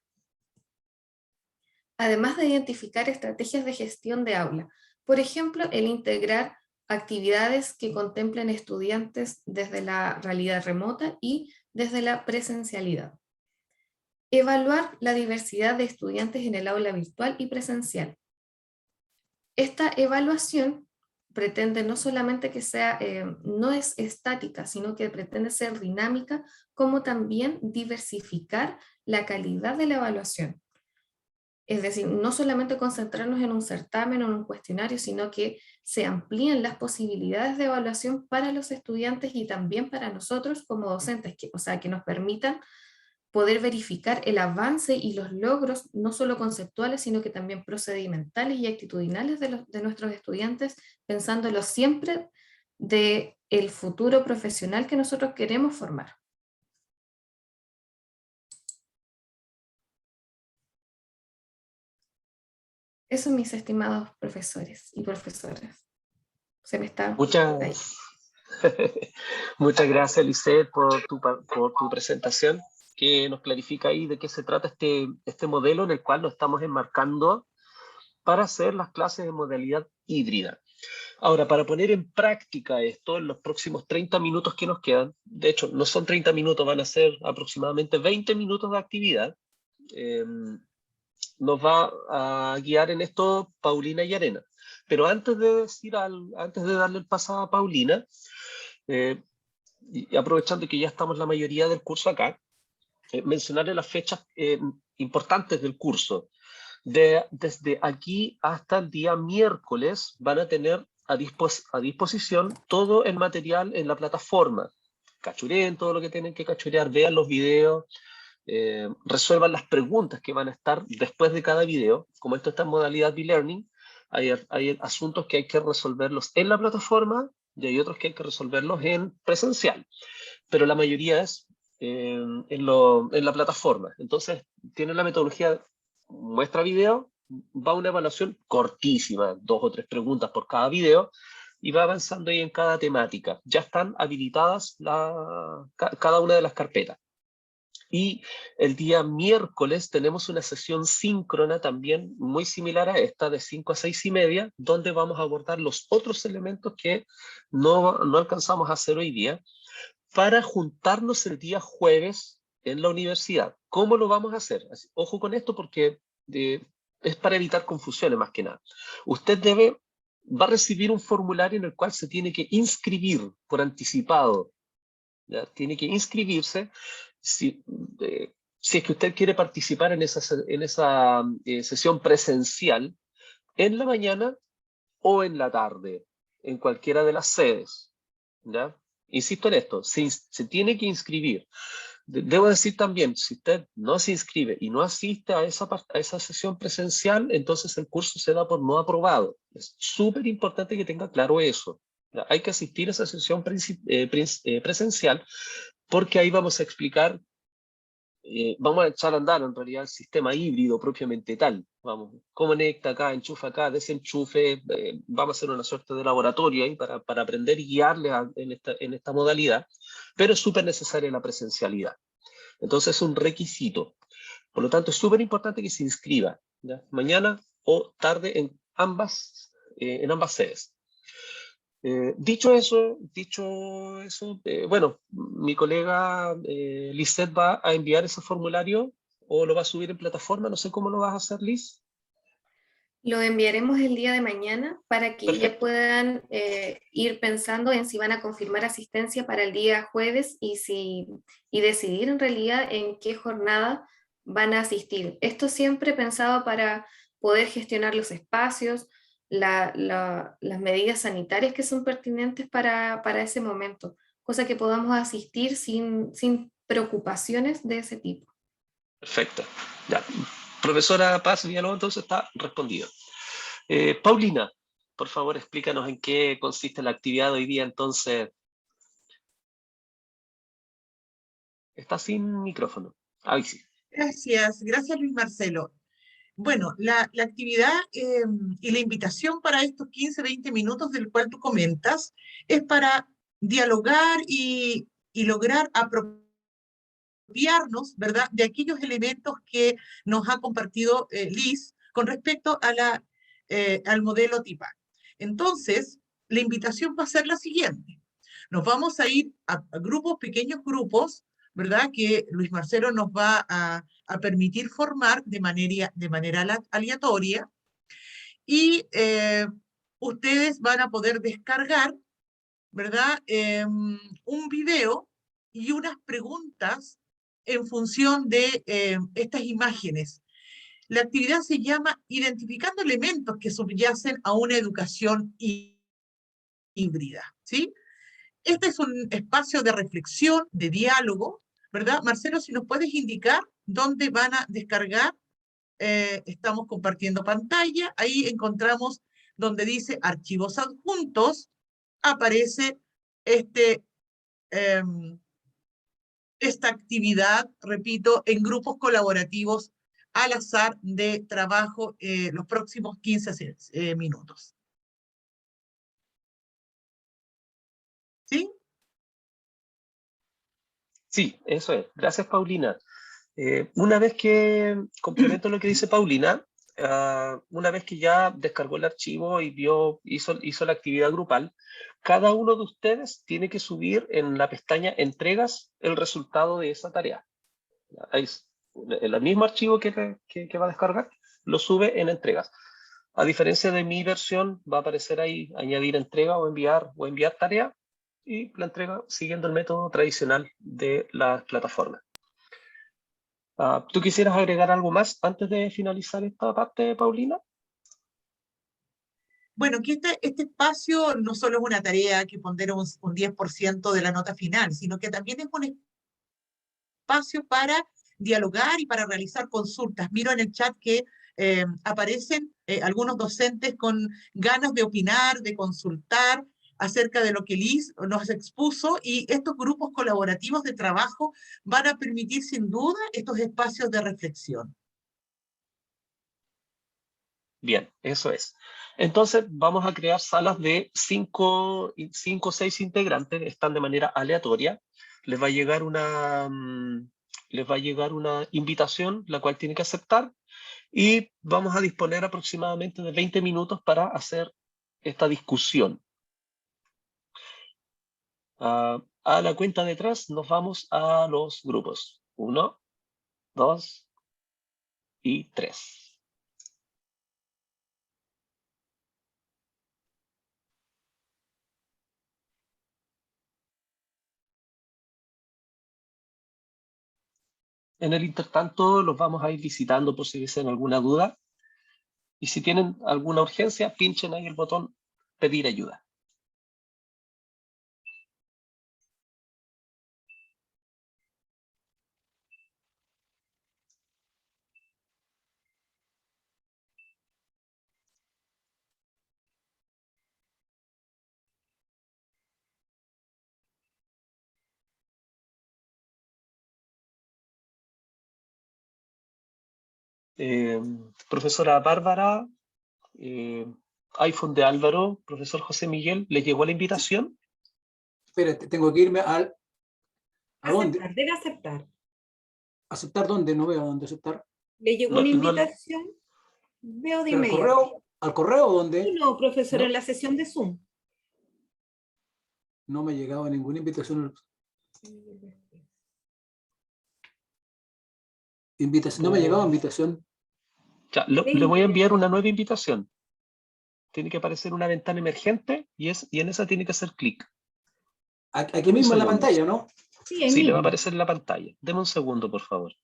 Además de identificar estrategias de gestión de aula, por ejemplo, el integrar actividades que contemplen estudiantes desde la realidad remota y desde la presencialidad. Evaluar la diversidad de estudiantes en el aula virtual y presencial. Esta evaluación pretende no solamente que sea, no es estática, sino que pretende ser dinámica, como también diversificar la calidad de la evaluación. Es decir, no solamente concentrarnos en un certamen o en un cuestionario, sino que se amplíen las posibilidades de evaluación para los estudiantes y también para nosotros como docentes, o sea, que nos permitan poder verificar el avance y los logros, no solo conceptuales, sino que también procedimentales y actitudinales de nuestros estudiantes, pensándolo siempre de el futuro profesional que nosotros queremos formar. Eso, mis estimados profesores y profesoras. Se me está... Muchas gracias, Lisette, por tu presentación, que nos clarifica ahí de qué se trata este modelo en el cual nos estamos enmarcando para hacer las clases en modalidad híbrida. Ahora, para poner en práctica esto en los próximos 30 minutos que nos quedan, de hecho, no son 30 minutos, van a ser aproximadamente 20 minutos de actividad, nos va a guiar en esto Paulina Llarena. Pero antes de darle el paso a Paulina, y aprovechando que ya estamos la mayoría del curso acá, mencionarle las fechas importantes del curso. Desde aquí hasta el día miércoles van a tener a disposición todo el material en la plataforma. Cachureen todo lo que tienen que cachurear, vean los videos, resuelvan las preguntas que van a estar después de cada video. Como esto está en modalidad e-learning, hay asuntos que hay que resolverlos en la plataforma y hay otros que hay que resolverlos en presencial, pero la mayoría es en la plataforma. Entonces, tienen la metodología muestra video, va una evaluación cortísima, 2 o 3 preguntas por cada video, y va avanzando ahí en cada temática. Ya están habilitadas cada una de las carpetas. Y el día miércoles tenemos una sesión síncrona también muy similar a esta, de 5 a 6 y media, donde vamos a abordar los otros elementos que no alcanzamos a hacer hoy día, para juntarnos el día jueves en la universidad. ¿Cómo lo vamos a hacer? Ojo con esto porque es para evitar confusiones más que nada. Usted va a recibir un formulario en el cual se tiene que inscribir por anticipado. ¿Ya? Tiene que inscribirse si es que usted quiere participar en esa sesión presencial en la mañana o en la tarde, en cualquiera de las sedes. ¿Ya? Insisto en esto, se tiene que inscribir. Debo decir también, si usted no se inscribe y no asiste a esa sesión presencial, entonces el curso se da por no aprobado. Es súper importante que tenga claro eso. ¿Ya? Hay que asistir a esa sesión presencial, porque ahí vamos a explicar, vamos a echar a andar en realidad el sistema híbrido propiamente tal. Vamos, conecta acá, enchufa acá, desenchufe, vamos a hacer una suerte de laboratorio ahí para aprender y guiarles en esta modalidad, pero es súper necesaria la presencialidad. Entonces es un requisito. Por lo tanto, es súper importante que se inscriba, ¿ya? Mañana o tarde en ambas sedes. Dicho eso, bueno, mi colega Lisette va a enviar ese formulario o lo va a subir en plataforma, no sé cómo lo vas a hacer, Liz. Lo enviaremos el día de mañana para que ya puedan ir pensando en si van a confirmar asistencia para el día jueves y decidir en realidad en qué jornada van a asistir. Esto siempre pensado para poder gestionar los espacios, las medidas sanitarias que son pertinentes para ese momento, cosa que podamos asistir sin preocupaciones de ese tipo. Perfecto. Ya. Profesora Paz Villalobos, entonces está respondido. Paulina, por favor, explícanos en qué consiste la actividad de hoy día, entonces. Está sin micrófono. Ahí sí. Gracias Luis Marcelo. Bueno, la actividad y la invitación para estos 15-20 minutos del cual tú comentas es para dialogar y lograr apropiarnos, ¿verdad?, de aquellos elementos que nos ha compartido Liz con respecto a al modelo TIPAC. Entonces, la invitación va a ser la siguiente. Nos vamos a ir a grupos, pequeños grupos, ¿verdad?, que Luis Marcelo nos va a permitir formar de manera aleatoria, y ustedes van a poder descargar, ¿verdad? Un video y unas preguntas en función de estas imágenes. La actividad se llama Identificando elementos que subyacen a una educación híbrida, ¿sí? Este es un espacio de reflexión, de diálogo, ¿verdad? Marcelo, si nos puedes indicar dónde van a descargar. Estamos compartiendo pantalla, ahí encontramos donde dice archivos adjuntos, aparece esta actividad, repito, en grupos colaborativos al azar de trabajo los próximos 15 minutos. ¿Sí? Sí, eso es. Gracias, Paulina. Una vez que complemento lo que dice Paulina, una vez que ya descargó el archivo y hizo la actividad grupal, cada uno de ustedes tiene que subir en la pestaña Entregas el resultado de esa tarea. Ahí, en el mismo archivo que va a descargar, lo sube en Entregas. A diferencia de mi versión, va a aparecer ahí añadir entrega o enviar tarea, y la entrega siguiendo el método tradicional de las plataformas. ¿Tú quisieras agregar algo más antes de finalizar esta parte, Paulina? Bueno, que este espacio no solo es una tarea que pondera un 10% de la nota final, sino que también es un espacio para dialogar y para realizar consultas. Miro en el chat que aparecen algunos docentes con ganas de opinar, de consultar acerca de lo que Liz nos expuso, y estos grupos colaborativos de trabajo van a permitir sin duda estos espacios de reflexión. Bien, eso es. Entonces vamos a crear salas de 5 o 6 integrantes, están de manera aleatoria. Les va a llegar una invitación, la cual tienen que aceptar, y vamos a disponer aproximadamente de 20 minutos para hacer esta discusión. A la cuenta de 3 nos vamos a los grupos. 1, 2 y 3. En el intertanto los vamos a ir visitando por si dicen alguna duda. Y si tienen alguna urgencia, pinchen ahí el botón pedir ayuda. Profesora Bárbara, iPhone de Álvaro, profesor José Miguel, ¿les llegó la invitación? Espérate, tengo que irme al... ¿A dónde? Aceptar, debe aceptar. ¿Aceptar dónde? No veo dónde aceptar. ¿Le llegó una invitación? Veo de ¿Al inmediato. correo? ¿Al correo o dónde? No, profesor, ¿No? en la sesión de Zoom. No me ha llegado ninguna invitación. No me ha llegado invitación. Ya, le voy a enviar una nueva invitación. Tiene que aparecer una ventana emergente y en esa tiene que hacer clic. Aquí mismo en la pantalla, ¿no? Sí, le va a aparecer en la pantalla. Deme un segundo, por favor.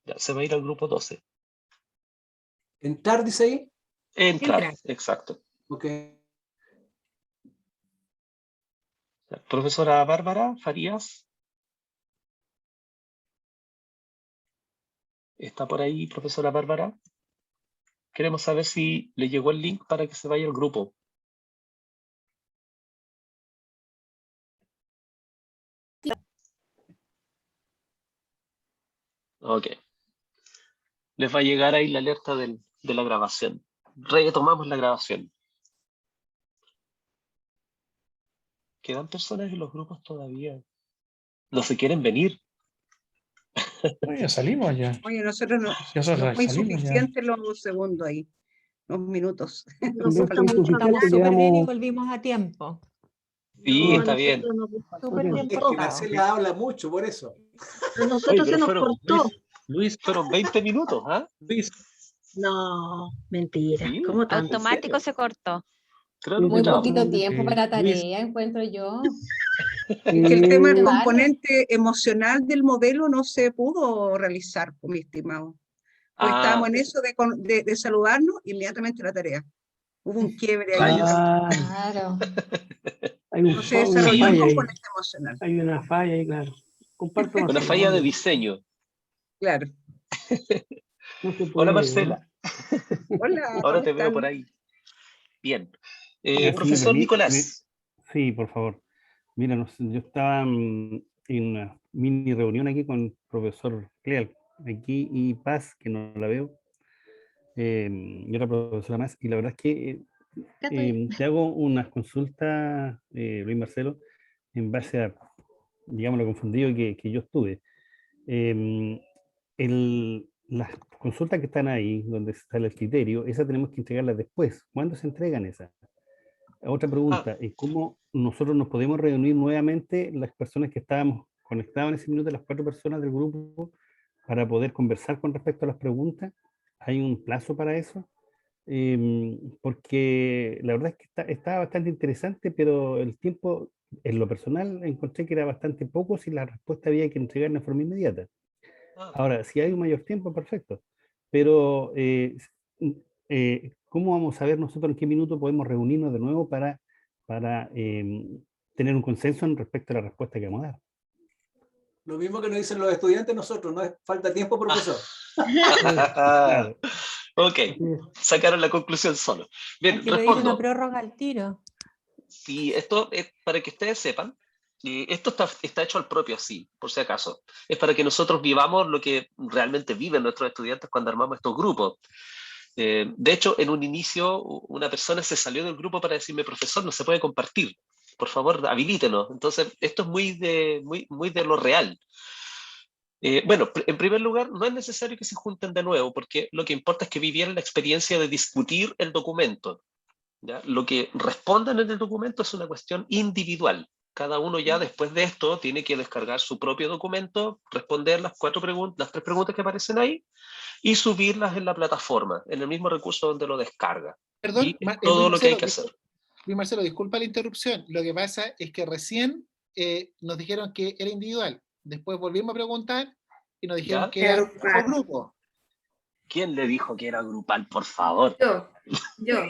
Ya, se va a ir al grupo 12. ¿Entrar dice ahí? Entrar, exacto. Ok. Ya, profesora Bárbara Farías. ¿Está por ahí, profesora Bárbara? Queremos saber si le llegó el link para que se vaya al grupo. Ok. Les va a llegar ahí la alerta de la grabación. Retomamos la grabación. Quedan personas en los grupos todavía. No se quieren venir. Ya salimos ya. Oye, nosotros no fue salimos ya. insuficiente los segundos ahí, los minutos. Nosotros estamos súper bien y volvimos a tiempo. Sí, está bien. Súper bien Es que portado. Marcela habla mucho, por eso. A nosotros se nos cortó. Luis, fueron 20 minutos, ¿ah? Luis, No, mentira. Sí, ¿Cómo tanto? ¿en Automático serio? se cortó. Creo que Muy no. poquito tiempo para Luis, tarea, encuentro yo. Es que el tema del Claro. componente emocional del modelo no se pudo realizar, mi estimado. Pues estábamos en eso de saludarnos, inmediatamente la tarea. Hubo un quiebre ahí. Rayos. Claro. Hay No se una desarrolló el falla ahí. componente emocional. Hay una falla ahí, claro. Comparto, Una Marcelo, falla de vamos. diseño. Claro. No se Hola puede, Marcela, Hola, ahora ¿cómo te veo están? por ahí. Bien. Ya, sí, Profesor Nicolás. sí, por favor. Mira, yo estaba en una mini reunión aquí con el profesor Cleal, aquí y Paz, que no la veo, y otra profesora más, y la verdad es que te hago unas consultas, Luis Marcelo, en base a, digamos, lo confundido que yo estuve. Las consultas que están ahí, donde está el criterio, esas tenemos que entregarlas después. ¿Cuándo se entregan esas? Otra pregunta, es cómo nosotros nos podemos reunir nuevamente las personas que estábamos conectadas en ese minuto, las 4 personas del grupo, para poder conversar con respecto a las preguntas. ¿Hay un plazo para eso? Porque la verdad es que está bastante interesante, pero el tiempo, en lo personal, encontré que era bastante poco si la respuesta había que entregar de forma inmediata. Ahora, si hay un mayor tiempo, perfecto. Pero, ¿cómo vamos a ver nosotros en qué minuto podemos reunirnos de nuevo para tener un consenso en respecto a la respuesta que vamos a dar? Lo mismo que nos dicen los estudiantes nosotros, no es falta tiempo, profesor. Claro. Ok, sacaron la conclusión solo. Bien, Aquí le dicen respondo. una prórroga al tiro. Sí, esto es para que ustedes sepan, esto está hecho al propio así, por si acaso. Es para que nosotros vivamos lo que realmente viven nuestros estudiantes cuando armamos estos grupos. De hecho, en un inicio, una persona se salió del grupo para decirme, profesor, no se puede compartir. Por favor, habilítenos. Entonces, esto es muy de lo real. Bueno, en primer lugar, no es necesario que se junten de nuevo, porque lo que importa es que vivieran la experiencia de discutir el documento. ¿Ya? Lo que respondan en el documento es una cuestión individual. Cada uno ya después de esto tiene que descargar su propio documento, responder las 3 preguntas que aparecen ahí y subirlas en la plataforma, en el mismo recurso donde lo descarga. Perdón, Y todo lo que hay que hacer. Luis Marcelo, disculpa la interrupción. Lo que pasa es que recién nos dijeron que era individual. Después volvimos a preguntar y nos dijeron ¿Ya? que era por grupo. ¿Quién le dijo que era grupal, por favor? Yo. Ya,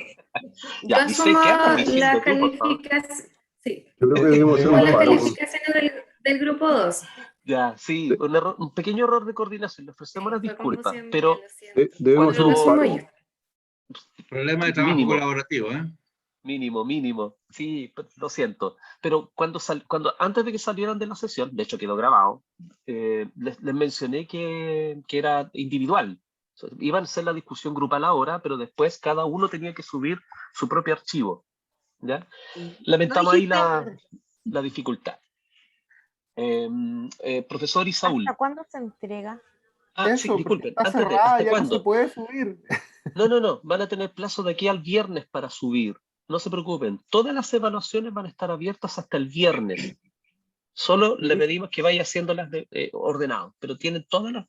Entonces dice, ¿qué andas somos diciendo las tú, por favor? calificaciones. Sí. Yo creo que debemos ser Somos un las paro. calificaciones del grupo 2. Ya, sí, un pequeño error de coordinación, le ofrecemos las disculpas, confusión pero mía, lo siento. Debemos ser un Cuando paro. asumo yo. Problema de trabajo Mínimo. colaborativo, ¿eh? Mínimo. Sí, lo siento. Pero cuando antes de que salieran de la sesión, de hecho quedó grabado, les mencioné que era individual. O sea, iban a hacer la discusión grupal ahora, pero después cada uno tenía que subir su propio archivo. ¿Ya? Lamentamos ahí la dificultad. Profesor Isaúl. ¿Hasta cuándo se entrega? Sí, disculpen. Está Antes cerrada, ¿hasta ya cuándo? no se puede subir. No. Van a tener plazo de aquí al viernes para subir. No se preocupen. Todas las evaluaciones van a estar abiertas hasta el viernes. Solo le pedimos que vaya haciéndolas ordenado. Pero tienen todas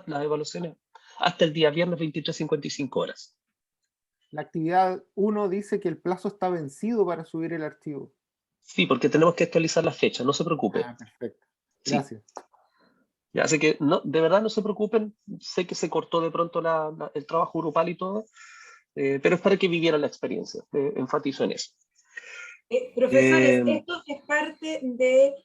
las evaluaciones hasta el día viernes 23:55 horas. La actividad 1 dice que el plazo está vencido para subir el archivo. Sí, porque tenemos que actualizar la fecha. No se preocupe. Perfecto. Sí. Gracias. Ya, así que de verdad no se preocupen. Sé que se cortó de pronto el trabajo grupal y todo. Pero es para que vivieran la experiencia. Enfatizo en eso. Profesores, esto es parte de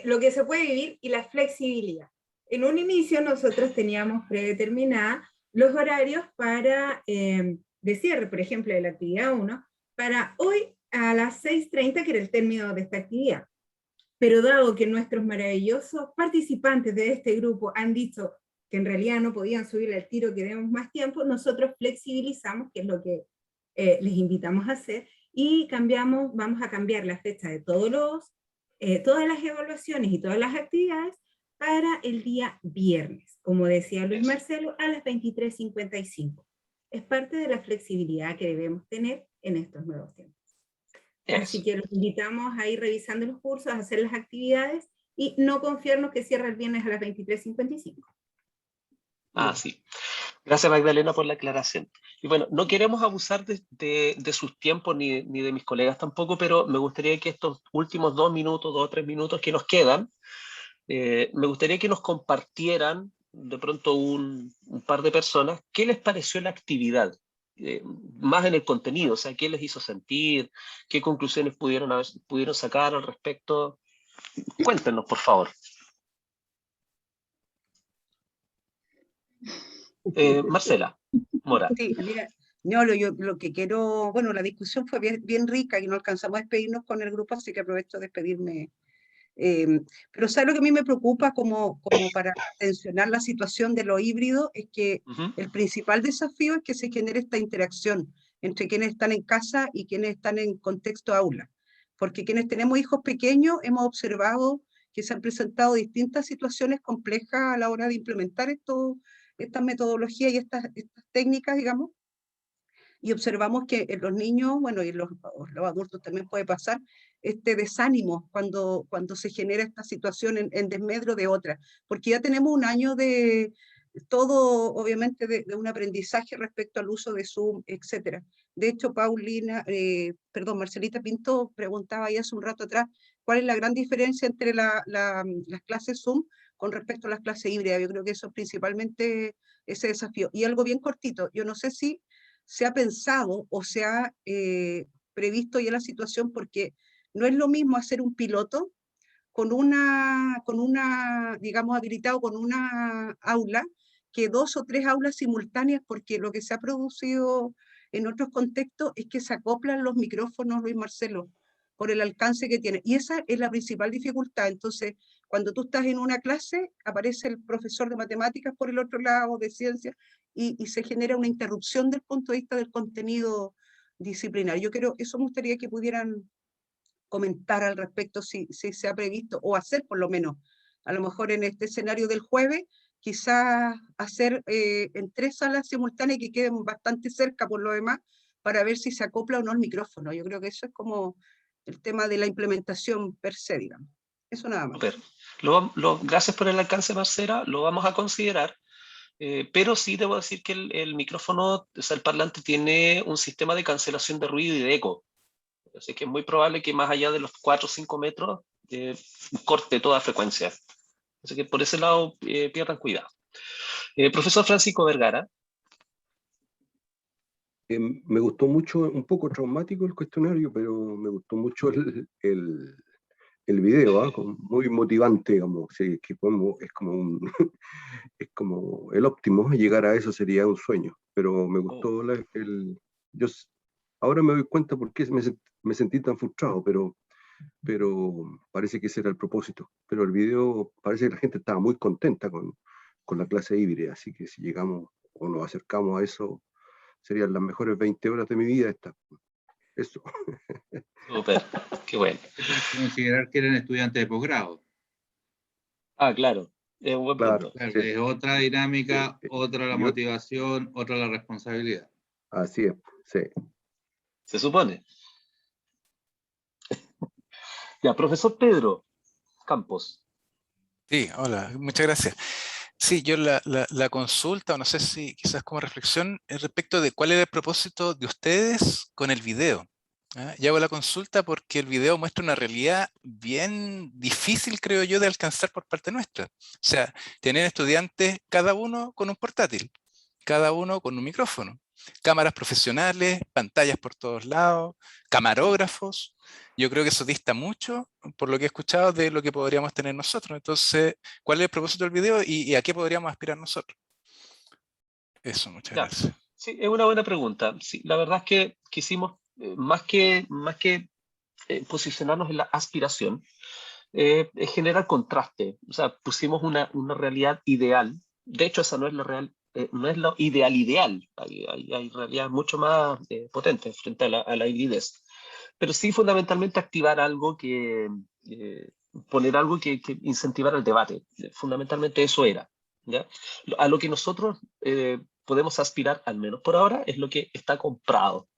lo que se puede vivir y la flexibilidad. En un inicio nosotros teníamos predeterminadas los horarios para de cierre, por ejemplo, de la actividad 1, para hoy a las 6:30, que era el término de esta actividad. Pero dado que nuestros maravillosos participantes de este grupo han dicho que en realidad no podían subir al tiro, que demos más tiempo, nosotros flexibilizamos, que es lo que les invitamos a hacer, y vamos a cambiar la fecha de todas las evaluaciones y todas las actividades para el día viernes, como decía Luis Marcelo, a las 23:55. Es parte de la flexibilidad que debemos tener en estos nuevos tiempos. Así que los invitamos a ir revisando los cursos, a hacer las actividades y no confiarnos que cierra el viernes a las 23:55. Sí. Gracias, Magdalena, por la aclaración. Y bueno, no queremos abusar de sus tiempos ni de mis colegas tampoco, pero me gustaría que estos últimos 2 minutos, 2 o 3 minutos que nos quedan, me gustaría que nos compartieran de pronto un par de personas qué les pareció la actividad, más en el contenido, o sea, qué les hizo sentir, qué conclusiones pudieron sacar al respecto. Cuéntenos, por favor. Marcela Mora. Sí, mira, yo lo que quiero, bueno, la discusión fue bien rica y no alcanzamos a despedirnos con el grupo, así que aprovecho de despedirme. Pero ¿sabes lo que a mí me preocupa como para tensionar la situación de lo híbrido? Es que el principal desafío es que se genere esta interacción entre quienes están en casa y quienes están en contexto aula. Porque quienes tenemos hijos pequeños hemos observado que se han presentado distintas situaciones complejas a la hora de implementar estas metodologías y estas técnicas, digamos, y observamos que en los niños, bueno, y los adultos también puede pasar, este desánimo cuando se genera esta situación en desmedro de otra, porque ya tenemos un año de todo, obviamente, de un aprendizaje respecto al uso de Zoom, etc. De hecho, Marcelita Pinto preguntaba ahí hace un rato atrás, ¿cuál es la gran diferencia entre las clases Zoom con respecto a las clases híbridas? Yo creo que eso es principalmente ese desafío. Y algo bien cortito, yo no sé si se ha pensado o se ha previsto ya la situación, porque no es lo mismo hacer un piloto con una, digamos, habilitado con una aula, que 2 o 3 aulas simultáneas, porque lo que se ha producido en otros contextos es que se acoplan los micrófonos, Luis Marcelo, por el alcance que tiene. Y esa es la principal dificultad. Entonces, cuando tú estás en una clase, aparece el profesor de matemáticas por el otro lado, de ciencias, y se genera una interrupción del punto de vista del contenido disciplinar. Eso me gustaría que pudieran comentar al respecto, si se ha previsto, o hacer por lo menos, a lo mejor en este escenario del jueves, quizás hacer en 3 salas simultáneas que queden bastante cerca por lo demás, para ver si se acopla o no el micrófono. Yo creo que eso es como el tema de la implementación per se, digamos. Eso nada más. Super. Gracias por el alcance, Marcela, lo vamos a considerar. Pero sí debo decir que el micrófono, o sea, el parlante tiene un sistema de cancelación de ruido y de eco. Así que es muy probable que más allá de los 4 o 5 metros corte toda frecuencia. Así que por ese lado pierdan cuidado. Profesor Francisco Vergara. Me gustó mucho, un poco traumático el cuestionario, pero me gustó mucho el video, muy motivante, digamos, sí, que es como es como el óptimo, llegar a eso sería un sueño, pero me gustó ahora me doy cuenta por qué me sentí tan frustrado, pero parece que ese era el propósito. Pero el video, parece que la gente estaba muy contenta con la clase híbrida, así que si llegamos o nos acercamos a eso, serían las mejores 20 horas de mi vida eso. Súper, qué bueno. Considerar que eran estudiantes de posgrado. Claro, es un buen punto. Claro, sí. Es otra dinámica, otra la motivación, otra la responsabilidad. Así es, sí. Se supone. Ya, profesor Pedro Campos. Sí, hola, muchas gracias. Sí, yo la consulta, o no sé si quizás como reflexión, es respecto de cuál era el propósito de ustedes con el video. Y hago la consulta porque el video muestra una realidad bien difícil, creo yo, de alcanzar por parte nuestra. O sea, tener estudiantes, cada uno con un portátil, cada uno con un micrófono, cámaras profesionales, pantallas por todos lados, camarógrafos. Yo creo que eso dista mucho, por lo que he escuchado, de lo que podríamos tener nosotros. Entonces, ¿cuál es el propósito del video y a qué podríamos aspirar nosotros? Eso, muchas gracias. Sí, es una buena pregunta. Sí, la verdad es que quisimos, más que posicionarnos en la aspiración, generar contraste. O sea, pusimos una realidad ideal. De hecho, esa no es la real, no es lo ideal. Hay realidades mucho más potentes frente a la hibridez. Pero sí, fundamentalmente, activar algo poner algo que incentivara el debate. Fundamentalmente eso era, ¿ya? A lo que nosotros podemos aspirar, al menos por ahora, es lo que está comprado.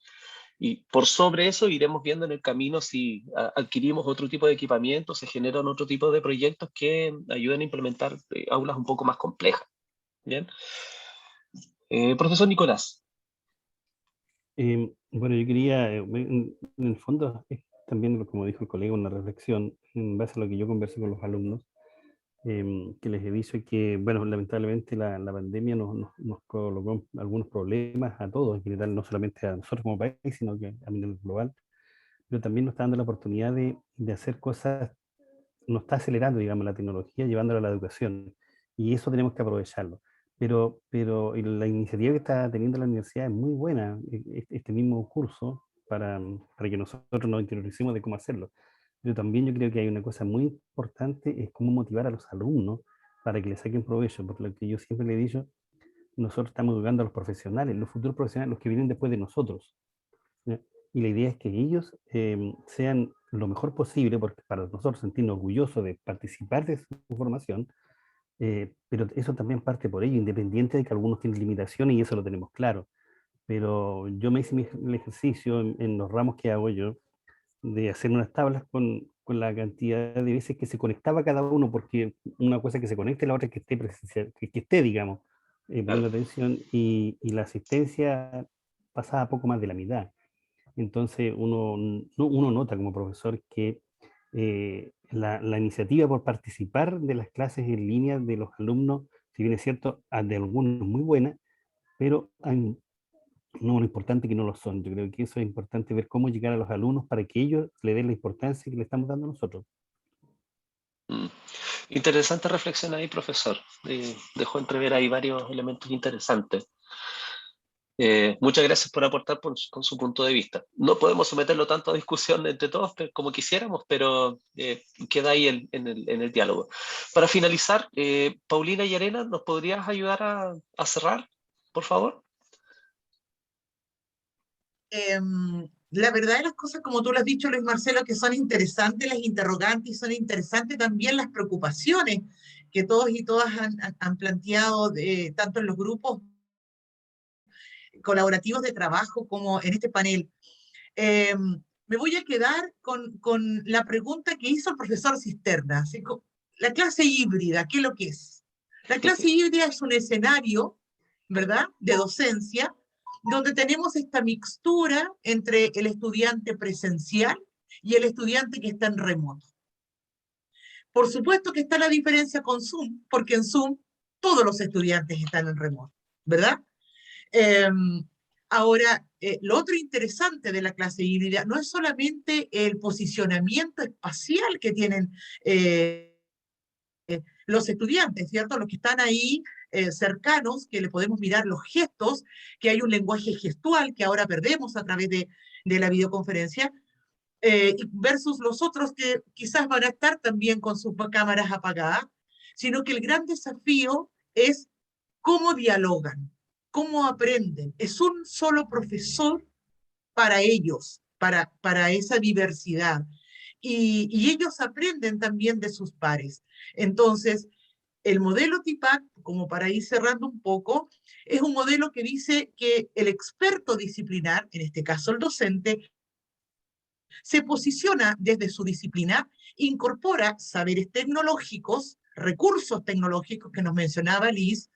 Y por sobre eso iremos viendo en el camino si adquirimos otro tipo de equipamiento, se generan otro tipo de proyectos que ayuden a implementar aulas un poco más complejas. Bien. Profesor Nicolás. Bueno, yo quería, en el fondo, es también, como dijo el colega, una reflexión en base a lo que yo converso con los alumnos, que les he dicho que, bueno, lamentablemente la pandemia nos colocó algunos problemas a todos, en general, no solamente a nosotros como país, sino que a nivel global, pero también nos está dando la oportunidad de hacer cosas, nos está acelerando, digamos, la tecnología, llevándola a la educación, y eso tenemos que aprovecharlo. Pero la iniciativa que está teniendo la universidad es muy buena, este mismo curso, para que nosotros nos interioricemos de cómo hacerlo. Pero también yo creo que hay una cosa muy importante, es cómo motivar a los alumnos para que le saquen provecho, porque lo que yo siempre le he dicho, nosotros estamos educando a los profesionales, los futuros profesionales, los que vienen después de nosotros, ¿ya? Y la idea es que ellos sean lo mejor posible, porque para nosotros sentirnos orgullosos de participar de su formación, pero eso también parte por ello, independiente de que algunos tienen limitaciones y eso lo tenemos claro. Pero yo me hice el ejercicio en los ramos que hago yo, de hacer unas tablas con la cantidad de veces que se conectaba cada uno, porque una cosa es que se conecte, la otra es que esté presencial, que esté, digamos, poniendo atención, y la asistencia pasaba poco más de la mitad. Entonces uno nota como profesor que la iniciativa por participar de las clases en línea de los alumnos, si bien es cierto, de algunos muy buena, pero hay no lo importante que no lo son. Yo creo que eso es importante, ver cómo llegar a los alumnos para que ellos le den la importancia que le estamos dando a nosotros. Interesante reflexión ahí, profesor. Dejó entrever ahí varios elementos interesantes. Muchas gracias por aportar con su punto de vista. No podemos someterlo tanto a discusión entre todos como quisiéramos, pero queda ahí en el diálogo. Para finalizar, Paulina y Arena, ¿nos podrías ayudar a cerrar, por favor? La verdad de las cosas, como tú lo has dicho, Luis Marcelo, que son interesantes las interrogantes y son interesantes también las preocupaciones que todos y todas han planteado, tanto en los grupos colaborativos de trabajo como en este panel. Me voy a quedar con la pregunta que hizo el profesor Cisterna. ¿Sí? La clase híbrida, ¿qué es lo que es? La clase híbrida es un escenario, ¿verdad?, de docencia, donde tenemos esta mixtura entre el estudiante presencial y el estudiante que está en remoto. Por supuesto que está la diferencia con Zoom, porque en Zoom todos los estudiantes están en remoto, ¿verdad? Ahora, lo otro interesante de la clase híbrida no es solamente el posicionamiento espacial que tienen los estudiantes, ¿cierto? Los que están ahí cercanos, que le podemos mirar los gestos, que hay un lenguaje gestual que ahora perdemos a través de la videoconferencia, versus los otros que quizás van a estar también con sus cámaras apagadas, sino que el gran desafío es cómo dialogan, cómo aprenden. Es un solo profesor para ellos, para esa diversidad. Y ellos aprenden también de sus pares. Entonces, el modelo TIPAC, como para ir cerrando un poco, es un modelo que dice que el experto disciplinar, en este caso el docente, se posiciona desde su disciplina, incorpora saberes tecnológicos, recursos tecnológicos que nos mencionaba Liz,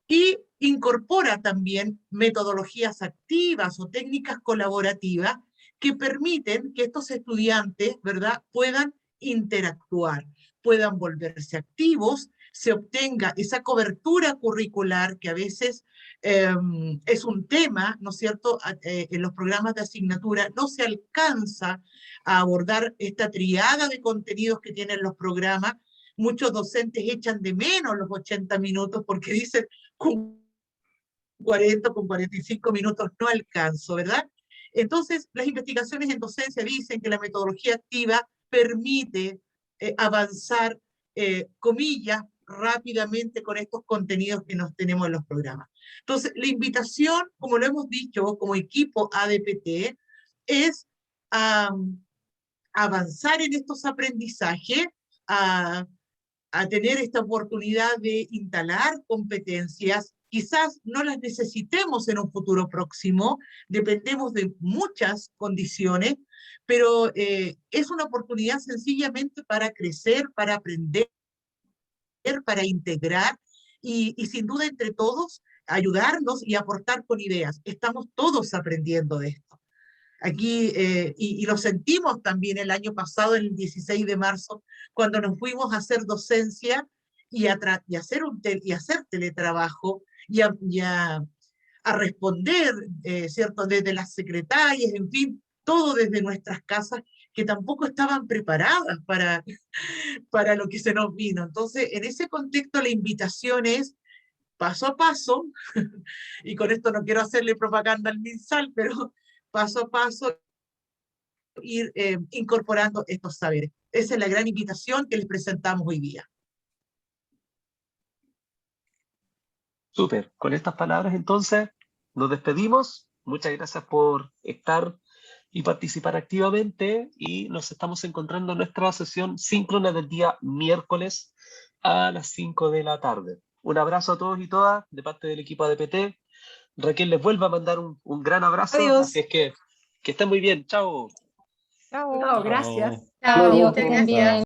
y incorpora también metodologías activas o técnicas colaborativas que permiten que estos estudiantes, ¿verdad?, puedan interactuar, puedan volverse activos, se obtenga esa cobertura curricular que a veces es un tema, ¿no es cierto?, en los programas de asignatura no se alcanza a abordar esta triada de contenidos que tienen los programas. Muchos docentes echan de menos los 80 minutos porque dicen, con 40, con 45 minutos no alcanzo, ¿verdad? Entonces, las investigaciones en docencia dicen que la metodología activa permite avanzar, comillas, rápidamente con estos contenidos que nos tenemos en los programas. Entonces, la invitación, como lo hemos dicho, como equipo ADPT, es avanzar en estos aprendizajes, a tener esta oportunidad de instalar competencias. Quizás no las necesitemos en un futuro próximo, dependemos de muchas condiciones, pero es una oportunidad sencillamente para crecer, para aprender, para integrar y sin duda entre todos ayudarnos y aportar con ideas. Estamos todos aprendiendo de esto. Aquí, y lo sentimos también el año pasado, el 16 de marzo, cuando nos fuimos a hacer docencia y hacer teletrabajo y a responder, ¿cierto?, desde las secretarias, en fin, todo desde nuestras casas, que tampoco estaban preparadas para lo que se nos vino. Entonces, en ese contexto, la invitación es paso a paso, y con esto no quiero hacerle propaganda al MinSal, pero paso a paso ir incorporando estos saberes. Esa es la gran invitación que les presentamos hoy día. Súper. Con estas palabras, entonces, nos despedimos. Muchas gracias por estar y participar activamente, y nos estamos encontrando en nuestra sesión síncrona del día miércoles a las 5 de la tarde. Un abrazo a todos y todas de parte del equipo ADPT. Raquel les vuelve a mandar un gran abrazo. Adiós. Así es que estén muy bien. Chao. Chao. Chao, gracias. Chao, Adiós, que que estén estén bien.